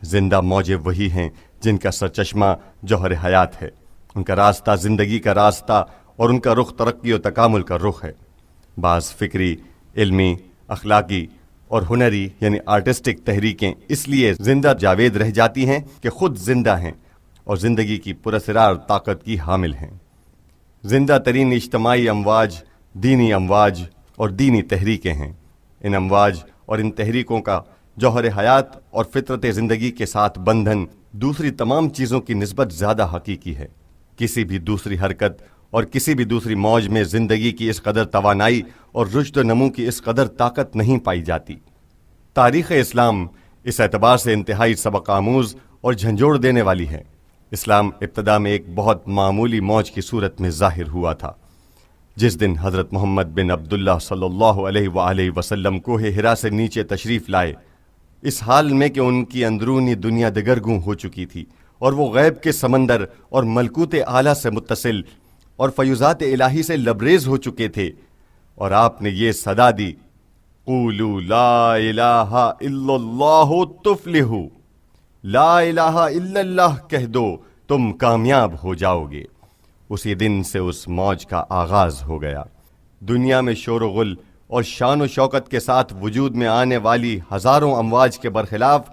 زندہ موجیں وہی ہیں جن کا سرچشمہ جوہر حیات ہے، ان کا راستہ زندگی کا راستہ اور ان کا رخ ترقی و تکامل کا رخ ہے۔ بعض فکری، علمی، اخلاقی اور ہنری یعنی آرٹسٹک تحریکیں اس لیے زندہ جاوید رہ جاتی ہیں کہ خود زندہ ہیں اور زندگی کی پراسرار طاقت کی حامل ہیں۔ زندہ ترین اجتماعی امواج دینی امواج اور دینی تحریکیں ہیں۔ ان امواج اور ان تحریکوں کا جوہر حیات اور فطرت زندگی کے ساتھ بندھن دوسری تمام چیزوں کی نسبت زیادہ حقیقی ہے۔ کسی بھی دوسری حرکت اور کسی بھی دوسری موج میں زندگی کی اس قدر توانائی اور رشد و نمو کی اس قدر طاقت نہیں پائی جاتی۔ تاریخ اسلام اس اعتبار سے انتہائی سبق آموز اور جھنجھوڑ دینے والی ہے۔ اسلام ابتدا میں ایک بہت معمولی موج کی صورت میں ظاہر ہوا تھا۔ جس دن حضرت محمد بن عبداللہ صلی اللہ علیہ وآلہ وسلم کوہ ہرا سے نیچے تشریف لائے، اس حال میں کہ ان کی اندرونی دنیا دگرگوں ہو چکی تھی اور وہ غیب کے سمندر اور ملکوت اعلیٰ سے متصل اور فیوزات الہی سے لبریز ہو چکے تھے، اور آپ نے یہ صدا دی، قولوا لا الہ الا اللہ تفلحوا، لا الہ الا اللہ کہہ دو تم کامیاب ہو جاؤ گے۔ اسی دن سے اس موج کا آغاز ہو گیا۔ دنیا میں شور و غل اور شان و شوکت کے ساتھ وجود میں آنے والی ہزاروں امواج کے برخلاف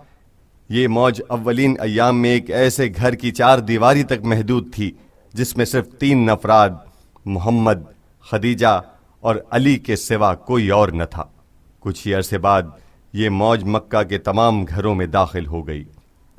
یہ موج اولین ایام میں ایک ایسے گھر کی 4 دیواری تک محدود تھی جس میں صرف 3 افراد محمد، خدیجہ اور علی کے سوا کوئی اور نہ تھا۔ کچھ ہی عرصے بعد یہ موج مکہ کے تمام گھروں میں داخل ہو گئی۔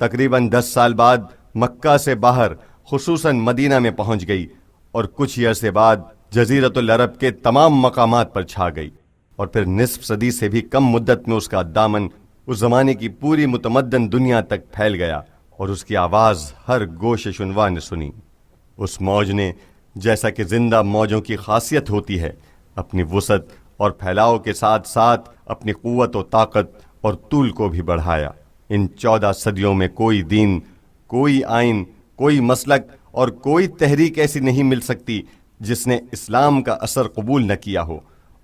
تقریباً 10 سال بعد مکہ سے باہر خصوصاً مدینہ میں پہنچ گئی اور کچھ ہی عرصے بعد جزیرۃ العرب کے تمام مقامات پر چھا گئی، اور پھر نصف صدی سے بھی کم مدت میں اس کا دامن اس زمانے کی پوری متمدن دنیا تک پھیل گیا اور اس کی آواز ہر گوش شنوا نے سنی۔ اس موج نے، جیسا کہ زندہ موجوں کی خاصیت ہوتی ہے، اپنی وسعت اور پھیلاؤ کے ساتھ ساتھ اپنی قوت و طاقت اور طول کو بھی بڑھایا۔ ان 14 صدیوں میں کوئی دین، کوئی آئین، کوئی مسلک اور کوئی تحریک ایسی نہیں مل سکتی جس نے اسلام کا اثر قبول نہ کیا ہو،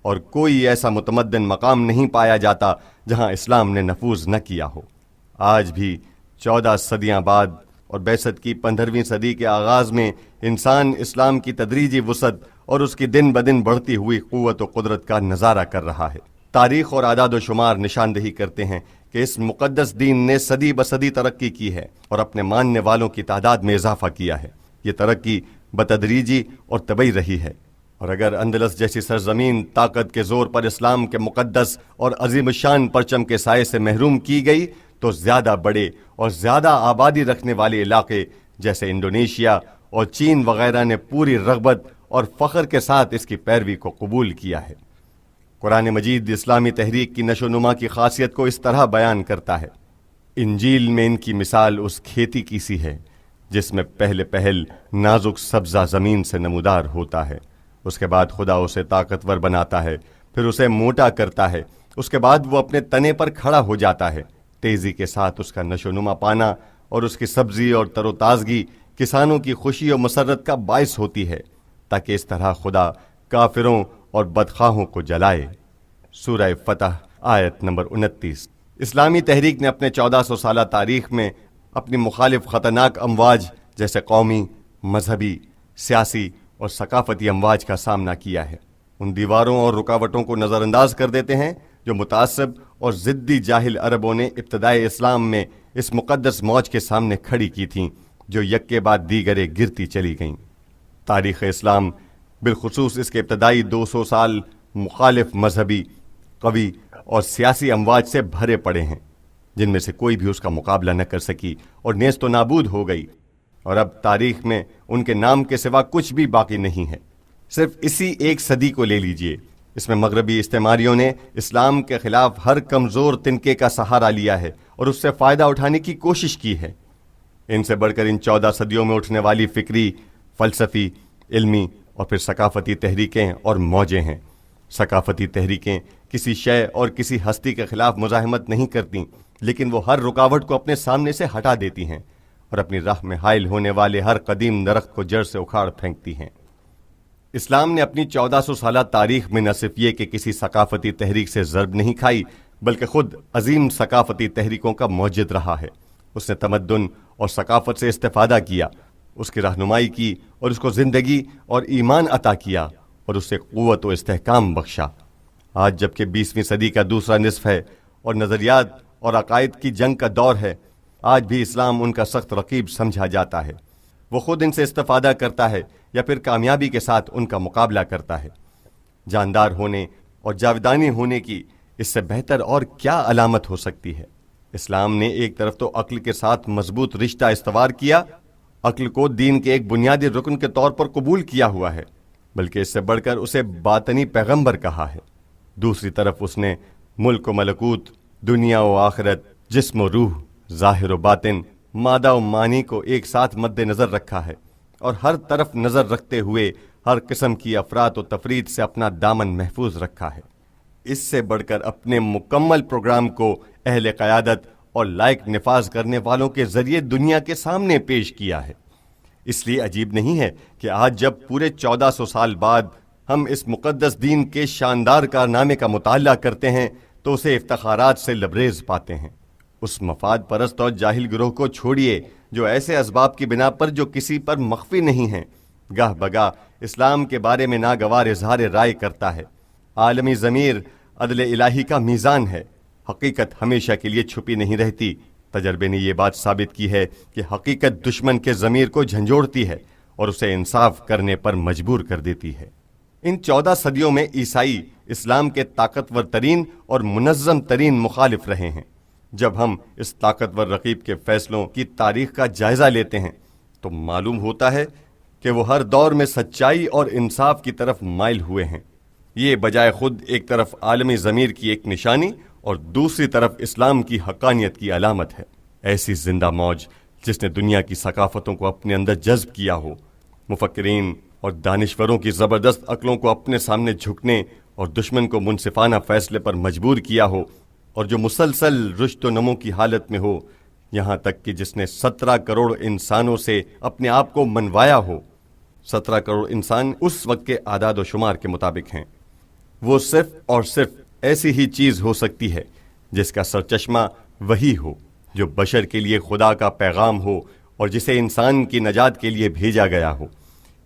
اور کوئی ایسا متمدن مقام نہیں پایا جاتا جہاں اسلام نے نفوذ نہ کیا ہو۔ آج بھی 14 صدیاں بعد اور بعثت کی 15ویں صدی کے آغاز میں انسان اسلام کی تدریجی وسعت اور اس کی دن بدن بڑھتی ہوئی قوت و قدرت کا نظارہ کر رہا ہے۔ تاریخ اور اعداد و شمار نشاندہی کرتے ہیں کہ اس مقدس دین نے صدی بصدی ترقی کی ہے اور اپنے ماننے والوں کی تعداد میں اضافہ کیا ہے۔ یہ ترقی بتدریجی اور طبعی رہی ہے، اور اگر اندلس جیسی سرزمین طاقت کے زور پر اسلام کے مقدس اور عظیم الشان پرچم کے سائے سے محروم کی گئی تو زیادہ بڑے اور زیادہ آبادی رکھنے والے علاقے جیسے انڈونیشیا اور چین وغیرہ نے پوری رغبت اور فخر کے ساتھ اس کی پیروی کو قبول کیا ہے۔ قرآن مجید اسلامی تحریک کی نشو و نما کی خاصیت کو اس طرح بیان کرتا ہے۔ انجیل میں ان کی مثال اس کھیتی کی سی ہے جس میں پہل نازک سبزہ زمین سے نمودار ہوتا ہے، اس کے بعد خدا اسے طاقتور بناتا ہے، پھر اسے موٹا کرتا ہے، اس کے بعد وہ اپنے تنے پر کھڑا ہو جاتا ہے۔ تیزی کے ساتھ اس کا نشو و نما پانا اور اس کی سبزی اور تر و تازگی کسانوں کی خوشی و مسرت کا باعث ہوتی ہے، تاکہ اس طرح خدا کافروں اور بدخواہوں کو جلائے۔ سورہ فتح آیت نمبر 29۔ اسلامی تحریک نے اپنے 1400 سالہ تاریخ میں اپنی مخالف خطرناک امواج جیسے قومی، مذہبی، سیاسی اور ثقافتی امواج کا سامنا کیا ہے۔ ان دیواروں اور رکاوٹوں کو نظر انداز کر دیتے ہیں جو متعصب اور ضدی جاہل عربوں نے ابتدائے اسلام میں اس مقدس موج کے سامنے کھڑی کی تھیں، جو یک کے بعد دیگرے گرتی چلی گئیں۔ تاریخ اسلام بالخصوص اس کے ابتدائی 200 سال مخالف مذہبی، قوی اور سیاسی امواج سے بھرے پڑے ہیں، جن میں سے کوئی بھی اس کا مقابلہ نہ کر سکی اور نیست و نابود ہو گئی، اور اب تاریخ میں ان کے نام کے سوا کچھ بھی باقی نہیں ہے۔ صرف اسی ایک صدی کو لے لیجئے، اس میں مغربی استعماریوں نے اسلام کے خلاف ہر کمزور تنکے کا سہارا لیا ہے اور اس سے فائدہ اٹھانے کی کوشش کی ہے۔ ان سے بڑھ کر ان 14 صدیوں میں اٹھنے والی فکری، فلسفی، علمی اور پھر ثقافتی تحریکیں اور موجیں ہیں۔ ثقافتی تحریکیں کسی شے اور کسی ہستی کے خلاف مزاحمت نہیں کرتیں، لیکن وہ ہر رکاوٹ کو اپنے سامنے سے ہٹا دیتی ہیں اور اپنی راہ میں حائل ہونے والے ہر قدیم درخت کو جڑ سے اکھاڑ پھینکتی ہیں۔ اسلام نے اپنی 1400 سالہ تاریخ میں نہ صرف یہ کہ کسی ثقافتی تحریک سے ضرب نہیں کھائی، بلکہ خود عظیم ثقافتی تحریکوں کا موجد رہا ہے۔ اس نے تمدن اور ثقافت سے استفادہ کیا، اس کی رہنمائی کی اور اس کو زندگی اور ایمان عطا کیا اور اسے قوت و استحکام بخشا۔ آج جبکہ 20ویں صدی کا دوسرا نصف ہے اور نظریات اور عقائد کی جنگ کا دور ہے، آج بھی اسلام ان کا سخت رقیب سمجھا جاتا ہے۔ وہ خود ان سے استفادہ کرتا ہے یا پھر کامیابی کے ساتھ ان کا مقابلہ کرتا ہے۔ جاندار ہونے اور جاودانی ہونے کی اس سے بہتر اور کیا علامت ہو سکتی ہے؟ اسلام نے ایک طرف تو عقل کے ساتھ مضبوط رشتہ استوار کیا، عقل کو دین کے ایک بنیادی رکن کے طور پر قبول کیا ہوا ہے، بلکہ اس سے بڑھ کر اسے باطنی پیغمبر کہا ہے۔ دوسری طرف اس نے ملک و ملکوت، دنیا و آخرت، جسم و روح، ظاہر و باطن، مادہ و معنی کو ایک ساتھ مد نظر رکھا ہے، اور ہر طرف نظر رکھتے ہوئے ہر قسم کی افراط و تفرید سے اپنا دامن محفوظ رکھا ہے۔ اس سے بڑھ کر اپنے مکمل پروگرام کو اہل قیادت اور لائق نفاذ کرنے والوں کے ذریعے دنیا کے سامنے پیش کیا ہے۔ اس لیے عجیب نہیں ہے کہ آج جب پورے 1400 سال بعد ہم اس مقدس دین کے شاندار کارنامے کا مطالعہ کرتے ہیں تو اسے افتخارات سے لبریز پاتے ہیں۔ اس مفاد پرست اور جاہل گروہ کو چھوڑیے جو ایسے اسباب کی بنا پر جو کسی پر مخفی نہیں ہیں، گاہ بگاہ اسلام کے بارے میں ناگوار اظہار رائے کرتا ہے۔ عالمی ضمیر عدل الہی کا میزان ہے، حقیقت ہمیشہ کے لیے چھپی نہیں رہتی۔ تجربے نے یہ بات ثابت کی ہے کہ حقیقت دشمن کے ضمیر کو جھنجھوڑتی ہے اور اسے انصاف کرنے پر مجبور کر دیتی ہے۔ ان 14 صدیوں میں عیسائی اسلام کے طاقتور ترین اور منظم ترین مخالف رہے ہیں۔ جب ہم اس طاقتور رقیب کے فیصلوں کی تاریخ کا جائزہ لیتے ہیں تو معلوم ہوتا ہے کہ وہ ہر دور میں سچائی اور انصاف کی طرف مائل ہوئے ہیں۔ یہ بجائے خود ایک طرف عالمی ضمیر کی ایک نشانی اور دوسری طرف اسلام کی حقانیت کی علامت ہے۔ ایسی زندہ موج جس نے دنیا کی ثقافتوں کو اپنے اندر جذب کیا ہو، مفکرین اور دانشوروں کی زبردست عقلوں کو اپنے سامنے جھکنے اور دشمن کو منصفانہ فیصلے پر مجبور کیا ہو، اور جو مسلسل رشد و نمو کی حالت میں ہو، یہاں تک کہ جس نے 17 کروڑ انسانوں سے اپنے آپ کو منوایا ہو۔ 17 کروڑ انسان اس وقت کے اعداد و شمار کے مطابق ہیں۔ وہ صرف اور صرف ایسی ہی چیز ہو سکتی ہے جس کا سرچشمہ وہی ہو، جو بشر کے لیے خدا کا پیغام ہو اور جسے انسان کی نجات کے لیے بھیجا گیا ہو۔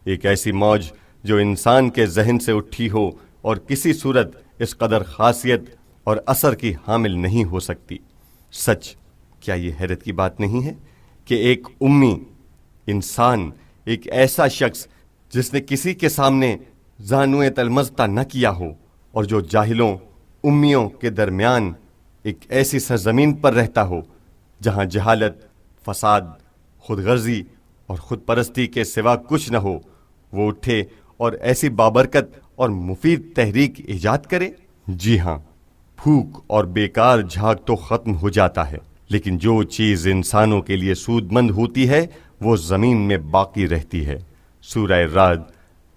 ایک ایسی موج جو انسان کے ذہن سے اٹھی ہو اور کسی صورت اس قدر خاصیت اور اثر کی حامل نہیں ہو سکتی۔ سچ، کیا یہ حیرت کی بات نہیں ہے کہ ایک امی انسان، ایک ایسا شخص جس نے کسی کے سامنے زانوئے تلمذتہ نہ کیا ہو اور جو جاہلوں امیوں کے درمیان ایک ایسی سرزمین پر رہتا ہو جہاں جہالت، فساد، خود غرضی اور خود پرستی کے سوا کچھ نہ ہو، وہ اٹھے اور ایسی بابرکت اور مفید تحریک ایجاد کرے؟ جی ہاں، پھوک اور بیکار جھاگ تو ختم ہو جاتا ہے، لیکن جو چیز انسانوں کے لیے سود مند ہوتی ہے وہ زمین میں باقی رہتی ہے۔ سورہ رعد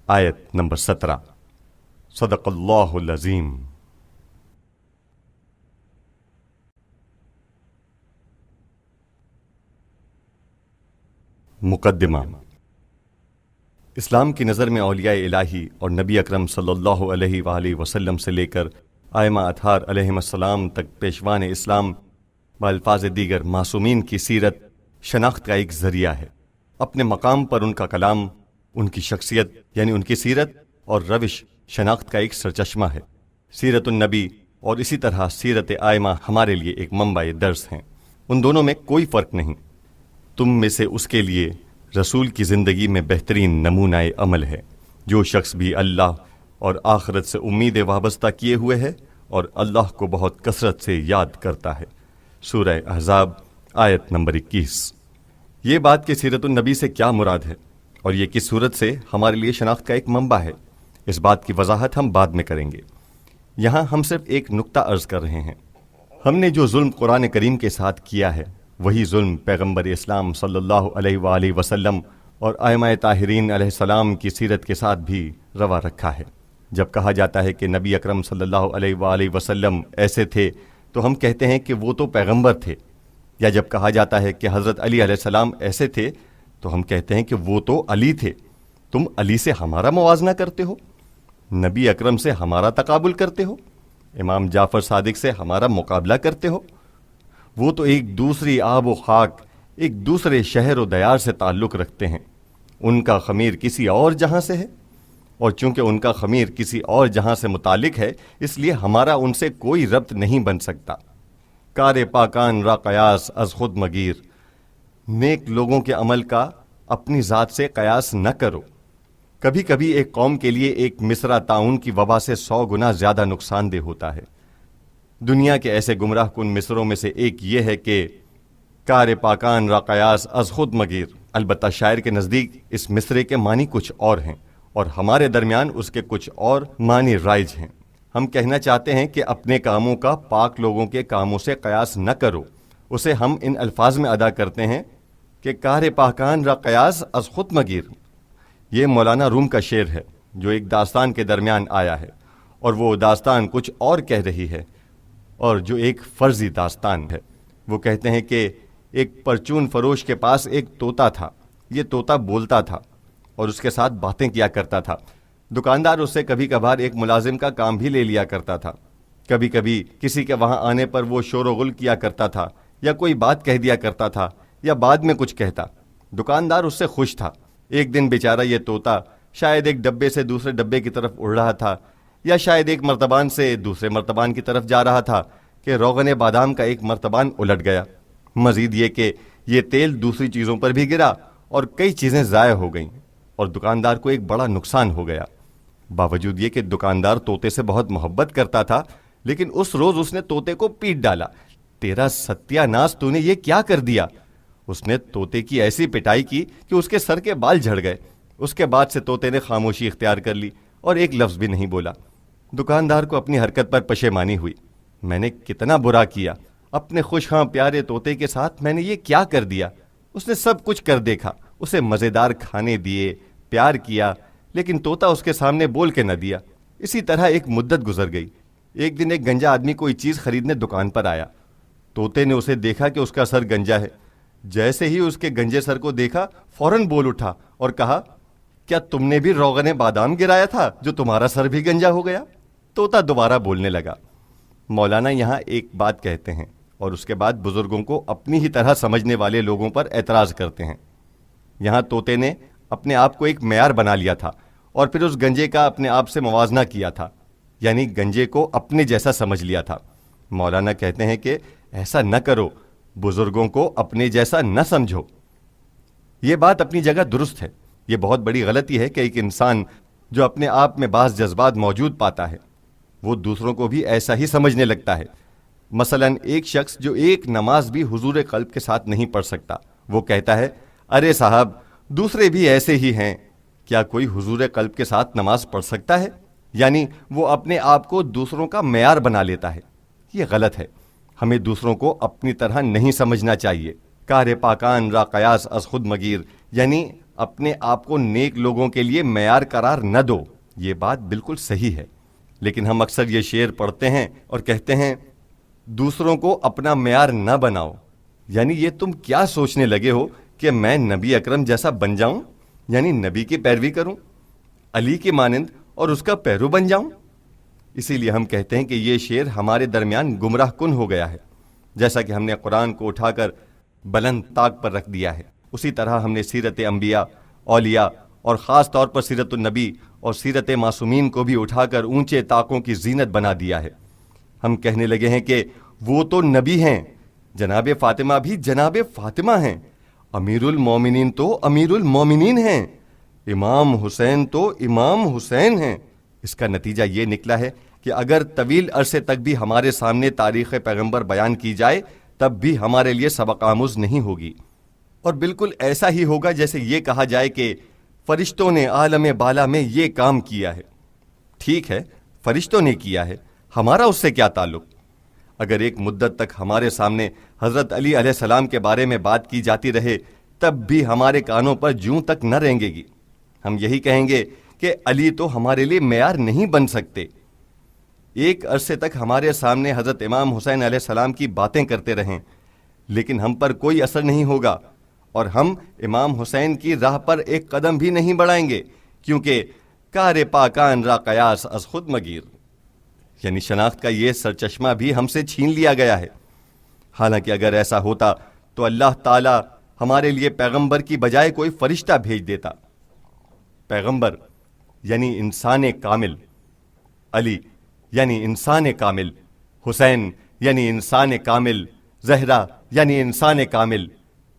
آیت نمبر 17۔ صدق اللہ العظیم۔ مقدمہ۔ اسلام کی نظر میں اولیاء الہی اور نبی اکرم صلی اللہ علیہ وآلہ وسلم سے لے کر ائمہ اطہار علیہم السلام تک پیشوان اسلام بالفاظ دیگر معصومین کی سیرت شناخت کا ایک ذریعہ ہے۔ اپنے مقام پر ان کا کلام، ان کی شخصیت یعنی ان کی سیرت اور روش شناخت کا ایک سرچشمہ ہے۔ سیرت النبی اور اسی طرح سیرت ائمہ ہمارے لیے ایک منبع درس ہیں، ان دونوں میں کوئی فرق نہیں۔ تم میں سے اس کے لیے رسول کی زندگی میں بہترین نمونہ عمل ہے جو شخص بھی اللہ اور آخرت سے امید وابستہ کیے ہوئے ہے اور اللہ کو بہت کثرت سے یاد کرتا ہے۔ سورہ احزاب آیت نمبر 21۔ یہ بات کہ سیرت النبی سے کیا مراد ہے اور یہ کس صورت سے ہمارے لیے شناخت کا ایک منبع ہے، اس بات کی وضاحت ہم بعد میں کریں گے۔ یہاں ہم صرف ایک نقطہ عرض کر رہے ہیں۔ ہم نے جو ظلم قرآن کریم کے ساتھ کیا ہے وہی ظلم پیغمبر اسلام صلی اللہ علیہ وآلہ وسلم اور ائمہ طاہرین علیہ السلام کی سیرت کے ساتھ بھی روا رکھا ہے۔ جب کہا جاتا ہے کہ نبی اکرم صلی اللہ علیہ وآلہ وسلم ایسے تھے تو ہم کہتے ہیں کہ وہ تو پیغمبر تھے، یا جب کہا جاتا ہے کہ حضرت علی علیہ السلام ایسے تھے تو ہم کہتے ہیں کہ وہ تو علی تھے۔ تم علی سے ہمارا موازنہ کرتے ہو، نبی اکرم سے ہمارا تقابل کرتے ہو، امام جعفر صادق سے ہمارا مقابلہ کرتے ہو۔ وہ تو ایک دوسری آب و خاک، ایک دوسرے شہر و دیار سے تعلق رکھتے ہیں۔ ان کا خمیر کسی اور جہاں سے ہے، اور چونکہ ان کا خمیر کسی اور جہاں سے متعلق ہے اس لیے ہمارا ان سے کوئی ربط نہیں بن سکتا۔ کار پاکان را قیاس از خود مگیر، نیک لوگوں کے عمل کا اپنی ذات سے قیاس نہ کرو۔ کبھی کبھی ایک قوم کے لیے ایک مصرع طاعون کی وبا سے 100 گنا زیادہ نقصان دہ ہوتا ہے۔ دنیا کے ایسے گمراہ کن مصروں میں سے ایک یہ ہے کہ کار پاکان را قیاس از خود مگیر، البتہ شاعر کے نزدیک اس مصرے کے معنی کچھ اور ہیں اور ہمارے درمیان اس کے کچھ اور معنی رائج ہیں۔ ہم کہنا چاہتے ہیں کہ اپنے کاموں کا پاک لوگوں کے کاموں سے قیاس نہ کرو۔ اسے ہم ان الفاظ میں ادا کرتے ہیں کہ کار پاکان را قیاس از خود مگیر۔ یہ مولانا روم کا شعر ہے جو ایک داستان کے درمیان آیا ہے، اور وہ داستان کچھ اور کہہ رہی ہے، اور جو ایک فرضی داستان ہے۔ وہ کہتے ہیں کہ ایک پرچون فروش کے پاس ایک طوطا تھا۔ یہ طوطا بولتا تھا اور اس کے ساتھ باتیں کیا کرتا تھا۔ دکاندار اس سے کبھی کبھار ایک ملازم کا کام بھی لے لیا کرتا تھا۔ کبھی کبھی کسی کے وہاں آنے پر وہ شور و غل کیا کرتا تھا یا کوئی بات کہہ دیا کرتا تھا یا بعد میں کچھ کہتا۔ دکاندار اس سے خوش تھا۔ ایک دن بیچارہ یہ طوطا شاید ایک ڈبے سے دوسرے ڈبے کی طرف اڑ رہا تھا یا شاید ایک مرتبان سے دوسرے مرتبان کی طرف جا رہا تھا کہ روغن بادام کا ایک مرتبان الٹ گیا۔ مزید یہ کہ یہ تیل دوسری چیزوں پر بھی گرا اور کئی چیزیں ضائع ہو گئیں اور دکاندار کو ایک بڑا نقصان ہو گیا۔ باوجود یہ کہ دکاندار طوطے سے بہت محبت کرتا تھا، لیکن اس روز اس نے طوطے کو پیٹ ڈالا۔ تیرا ستیہ ناس، تو نے یہ کیا کر دیا؟ اس نے طوطے کی ایسی پٹائی کی کہ اس کے سر کے بال جھڑ گئے۔ اس کے بعد سے طوطے نے خاموشی اختیار کر لی اور ایک لفظ بھی نہیں بولا۔ دکاندار کو اپنی حرکت پر پشیمانی ہوئی۔ میں نے کتنا برا کیا، اپنے خوش ہاں پیارے طوطے کے ساتھ میں نے یہ کیا کر دیا؟ اس نے سب کچھ کر دیکھا، اسے مزیدار کھانے دیے، پیار کیا، لیکن طوطا اس کے سامنے بول کے نہ دیا۔ اسی طرح ایک مدت گزر گئی۔ ایک دن ایک گنجا آدمی کوئی چیز خریدنے دکان پر آیا. طوطے نے اسے دیکھا کہ اس کا سر گنجا ہے. جیسے ہی اس کے گنجے سر کو دیکھا فوراً بول اٹھا اور کہا, کیا تم نے بھی روغن بادام گرایا تھا جو تمہارا سر بھی گنجا ہو گیا؟ طوطا دوبارہ بولنے لگا. مولانا یہاں ایک بات کہتے ہیں اور اس کے بعد بزرگوں کو اپنی ہی طرح سمجھنے والے لوگوں پر اعتراض کرتے ہیں. یہاں طوطے نے اپنے آپ کو ایک معیار بنا لیا تھا اور پھر اس گنجے کا اپنے آپ سے موازنہ کیا تھا, یعنی گنجے کو اپنے جیسا سمجھ لیا تھا. مولانا کہتے ہیں کہ ایسا نہ کرو, بزرگوں کو اپنے جیسا نہ سمجھو. یہ بات اپنی جگہ درست ہے. یہ بہت بڑی غلطی ہے کہ ایک انسان جو اپنے آپ میں بعض جذبات موجود پاتا ہے وہ دوسروں کو بھی ایسا ہی سمجھنے لگتا ہے. مثلا ایک شخص جو ایک نماز بھی حضور قلب کے ساتھ نہیں پڑھ سکتا, وہ کہتا ہے, ارے صاحب دوسرے بھی ایسے ہی ہیں, کیا کوئی حضور قلب کے ساتھ نماز پڑھ سکتا ہے؟ یعنی وہ اپنے آپ کو دوسروں کا معیار بنا لیتا ہے. یہ غلط ہے. ہمیں دوسروں کو اپنی طرح نہیں سمجھنا چاہیے. کار پاکان را قیاس از خود مگیر, یعنی اپنے آپ کو نیک لوگوں کے لیے معیار قرار نہ دو. یہ بات بالکل صحیح ہے. لیکن ہم اکثر یہ شعر پڑھتے ہیں اور کہتے ہیں, دوسروں کو اپنا معیار نہ بناؤ. یعنی یہ تم کیا سوچنے لگے ہو کہ میں نبی اکرم جیسا بن جاؤں, یعنی نبی کی پیروی کروں, علی کی مانند اور اس کا پیرو بن جاؤں؟ اسی لیے ہم کہتے ہیں کہ یہ شعر ہمارے درمیان گمراہ کن ہو گیا ہے. جیسا کہ ہم نے قرآن کو اٹھا کر بلند طاق پر رکھ دیا ہے, اسی طرح ہم نے سیرت انبیاء, اولیاء اور خاص طور پر سیرت النبی اور سیرت معصومین کو بھی اٹھا کر اونچے طاقوں کی زینت بنا دیا ہے. ہم کہنے لگے ہیں کہ وہ تو نبی ہیں, جناب فاطمہ بھی جناب فاطمہ ہیں, امیر المومنین تو امیر المومنین ہیں, امام حسین تو امام حسین ہیں. اس کا نتیجہ یہ نکلا ہے کہ اگر طویل عرصے تک بھی ہمارے سامنے تاریخ پیغمبر بیان کی جائے تب بھی ہمارے لیے سبق آموز نہیں ہوگی. اور بالکل ایسا ہی ہوگا جیسے یہ کہا جائے کہ فرشتوں نے عالم بالا میں یہ کام کیا ہے. ٹھیک ہے, فرشتوں نے کیا ہے, ہمارا اس سے کیا تعلق؟ اگر ایک مدت تک ہمارے سامنے حضرت علی علیہ السلام کے بارے میں بات کی جاتی رہے تب بھی ہمارے کانوں پر جوں تک نہ رینگے گی. ہم یہی کہیں گے کہ علی تو ہمارے لیے معیار نہیں بن سکتے. ایک عرصے تک ہمارے سامنے حضرت امام حسین علیہ السلام کی باتیں کرتے رہیں لیکن ہم پر کوئی اثر نہیں ہوگا اور ہم امام حسین کی راہ پر ایک قدم بھی نہیں بڑھائیں گے, کیونکہ کار پاکان را قیاس از خود مگیر, یعنی شناخت کا یہ سرچشمہ بھی ہم سے چھین لیا گیا ہے. حالانکہ اگر ایسا ہوتا تو اللہ تعالی ہمارے لیے پیغمبر کی بجائے کوئی فرشتہ بھیج دیتا. پیغمبر یعنی انسان کامل, علی یعنی انسان کامل, حسین یعنی انسان کامل, زہرا یعنی انسان کامل,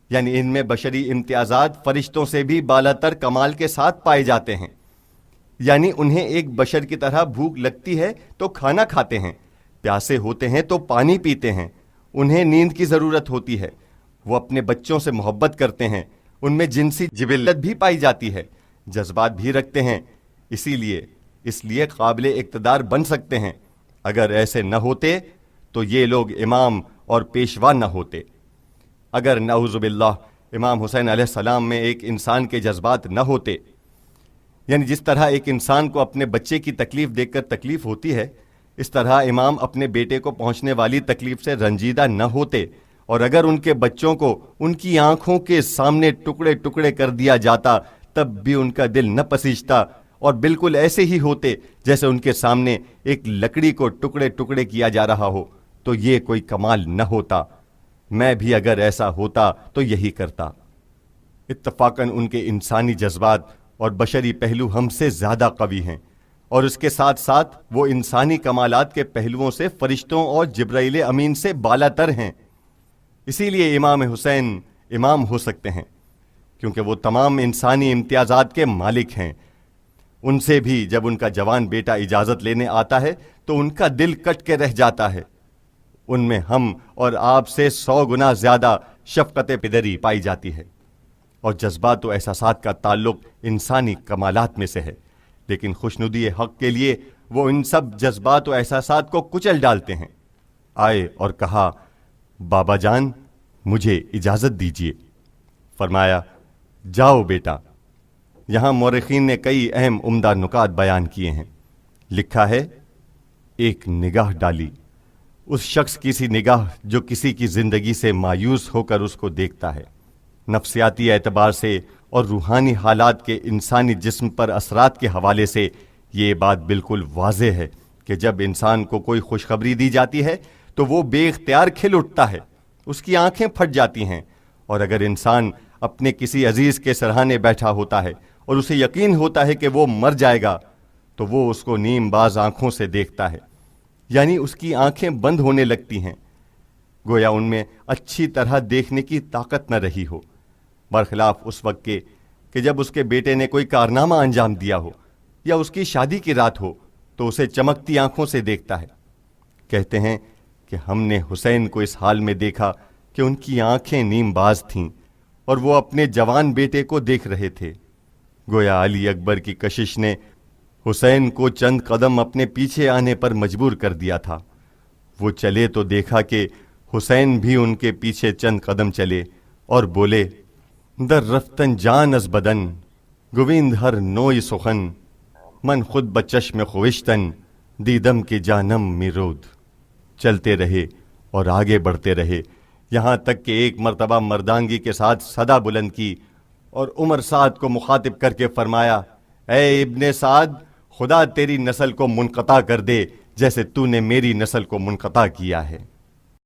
یعنی ان میں بشری امتیازات فرشتوں سے بھی بالاتر کمال کے ساتھ پائے جاتے ہیں. یعنی انہیں ایک بشر کی طرح بھوک لگتی ہے تو کھانا کھاتے ہیں, پیاسے ہوتے ہیں تو پانی پیتے ہیں, انہیں نیند کی ضرورت ہوتی ہے, وہ اپنے بچوں سے محبت کرتے ہیں, ان میں جنسی جبلت بھی پائی جاتی ہے, جذبات بھی رکھتے ہیں, اس لیے قابل اقتدار بن سکتے ہیں. اگر ایسے نہ ہوتے تو یہ لوگ امام اور پیشوا نہ ہوتے. اگر نعوذ باللہ امام حسین علیہ السلام میں ایک انسان کے جذبات نہ ہوتے, یعنی جس طرح ایک انسان کو اپنے بچے کی تکلیف دیکھ کر تکلیف ہوتی ہے, اس طرح امام اپنے بیٹے کو پہنچنے والی تکلیف سے رنجیدہ نہ ہوتے, اور اگر ان کے بچوں کو ان کی آنکھوں کے سامنے ٹکڑے ٹکڑے کر دیا جاتا تب بھی ان کا دل نہ پسیجتا, اور بالکل ایسے ہی ہوتے جیسے ان کے سامنے ایک لکڑی کو ٹکڑے ٹکڑے کیا جا رہا ہو, تو یہ کوئی کمال نہ ہوتا. میں بھی اگر ایسا ہوتا تو یہی کرتا. اتفاقاً ان کے انسانی جذبات اور بشری پہلو ہم سے زیادہ قوی ہیں, اور اس کے ساتھ ساتھ وہ انسانی کمالات کے پہلوؤں سے فرشتوں اور جبرائیل امین سے بالاتر ہیں. اسی لیے امام حسین امام ہو سکتے ہیں, کیونکہ وہ تمام انسانی امتیازات کے مالک ہیں. ان سے بھی جب ان کا جوان بیٹا اجازت لینے آتا ہے تو ان کا دل کٹ کے رہ جاتا ہے. ان میں ہم اور آپ سے 100 گنا زیادہ شفقت پدری پائی جاتی ہے, اور جذبات و احساسات کا تعلق انسانی کمالات میں سے ہے. لیکن خوشنودی حق کے لیے وہ ان سب جذبات و احساسات کو کچل ڈالتے ہیں. آئے اور کہا, بابا جان مجھے اجازت دیجیے. فرمایا, جاؤ بیٹا. یہاں مورخین نے کئی اہم عمدہ نکات بیان کیے ہیں. لکھا ہے, ایک نگاہ ڈالی، اس شخص کی سی نگاہ جو کسی کی زندگی سے مایوس ہو کر اس کو دیکھتا ہے۔ نفسیاتی اعتبار سے اور روحانی حالات کے انسانی جسم پر اثرات کے حوالے سے یہ بات بالکل واضح ہے کہ جب انسان کو کوئی خوشخبری دی جاتی ہے تو وہ بے اختیار کھل اٹھتا ہے، اس کی آنکھیں پھٹ جاتی ہیں، اور اگر انسان اپنے کسی عزیز کے سرہانے بیٹھا ہوتا ہے اور اسے یقین ہوتا ہے کہ وہ مر جائے گا تو وہ اس کو نیم باز آنکھوں سے دیکھتا ہے، یعنی اس کی آنکھیں بند ہونے لگتی ہیں، گویا ان میں اچھی طرح دیکھنے کی طاقت نہ رہی ہو، برخلاف اس وقت کے کہ جب اس کے بیٹے نے کوئی کارنامہ انجام دیا ہو یا اس کی شادی کی رات ہو تو اسے چمکتی آنکھوں سے دیکھتا ہے۔ کہتے ہیں کہ ہم نے حسین کو اس حال میں دیکھا کہ ان کی آنکھیں نیم باز تھیں اور وہ اپنے جوان بیٹے کو دیکھ رہے تھے، گویا علی اکبر کی کشش نے حسین کو چند قدم اپنے پیچھے آنے پر مجبور کر دیا تھا۔ وہ چلے تو دیکھا کہ حسین بھی ان کے پیچھے چند قدم چلے اور بولے، در رفتن جان از بدن گویند ہر نوئی سخن، من خود بچشم خوشتن دیدم کے جانم میرود۔ چلتے رہے اور آگے بڑھتے رہے، یہاں تک کہ ایک مرتبہ مردانگی کے ساتھ صدا بلند کی اور عمر سعد کو مخاطب کر کے فرمایا، اے ابن سعد، خدا تیری نسل کو منقطع کر دے جیسے تو نے میری نسل کو منقطع کیا ہے۔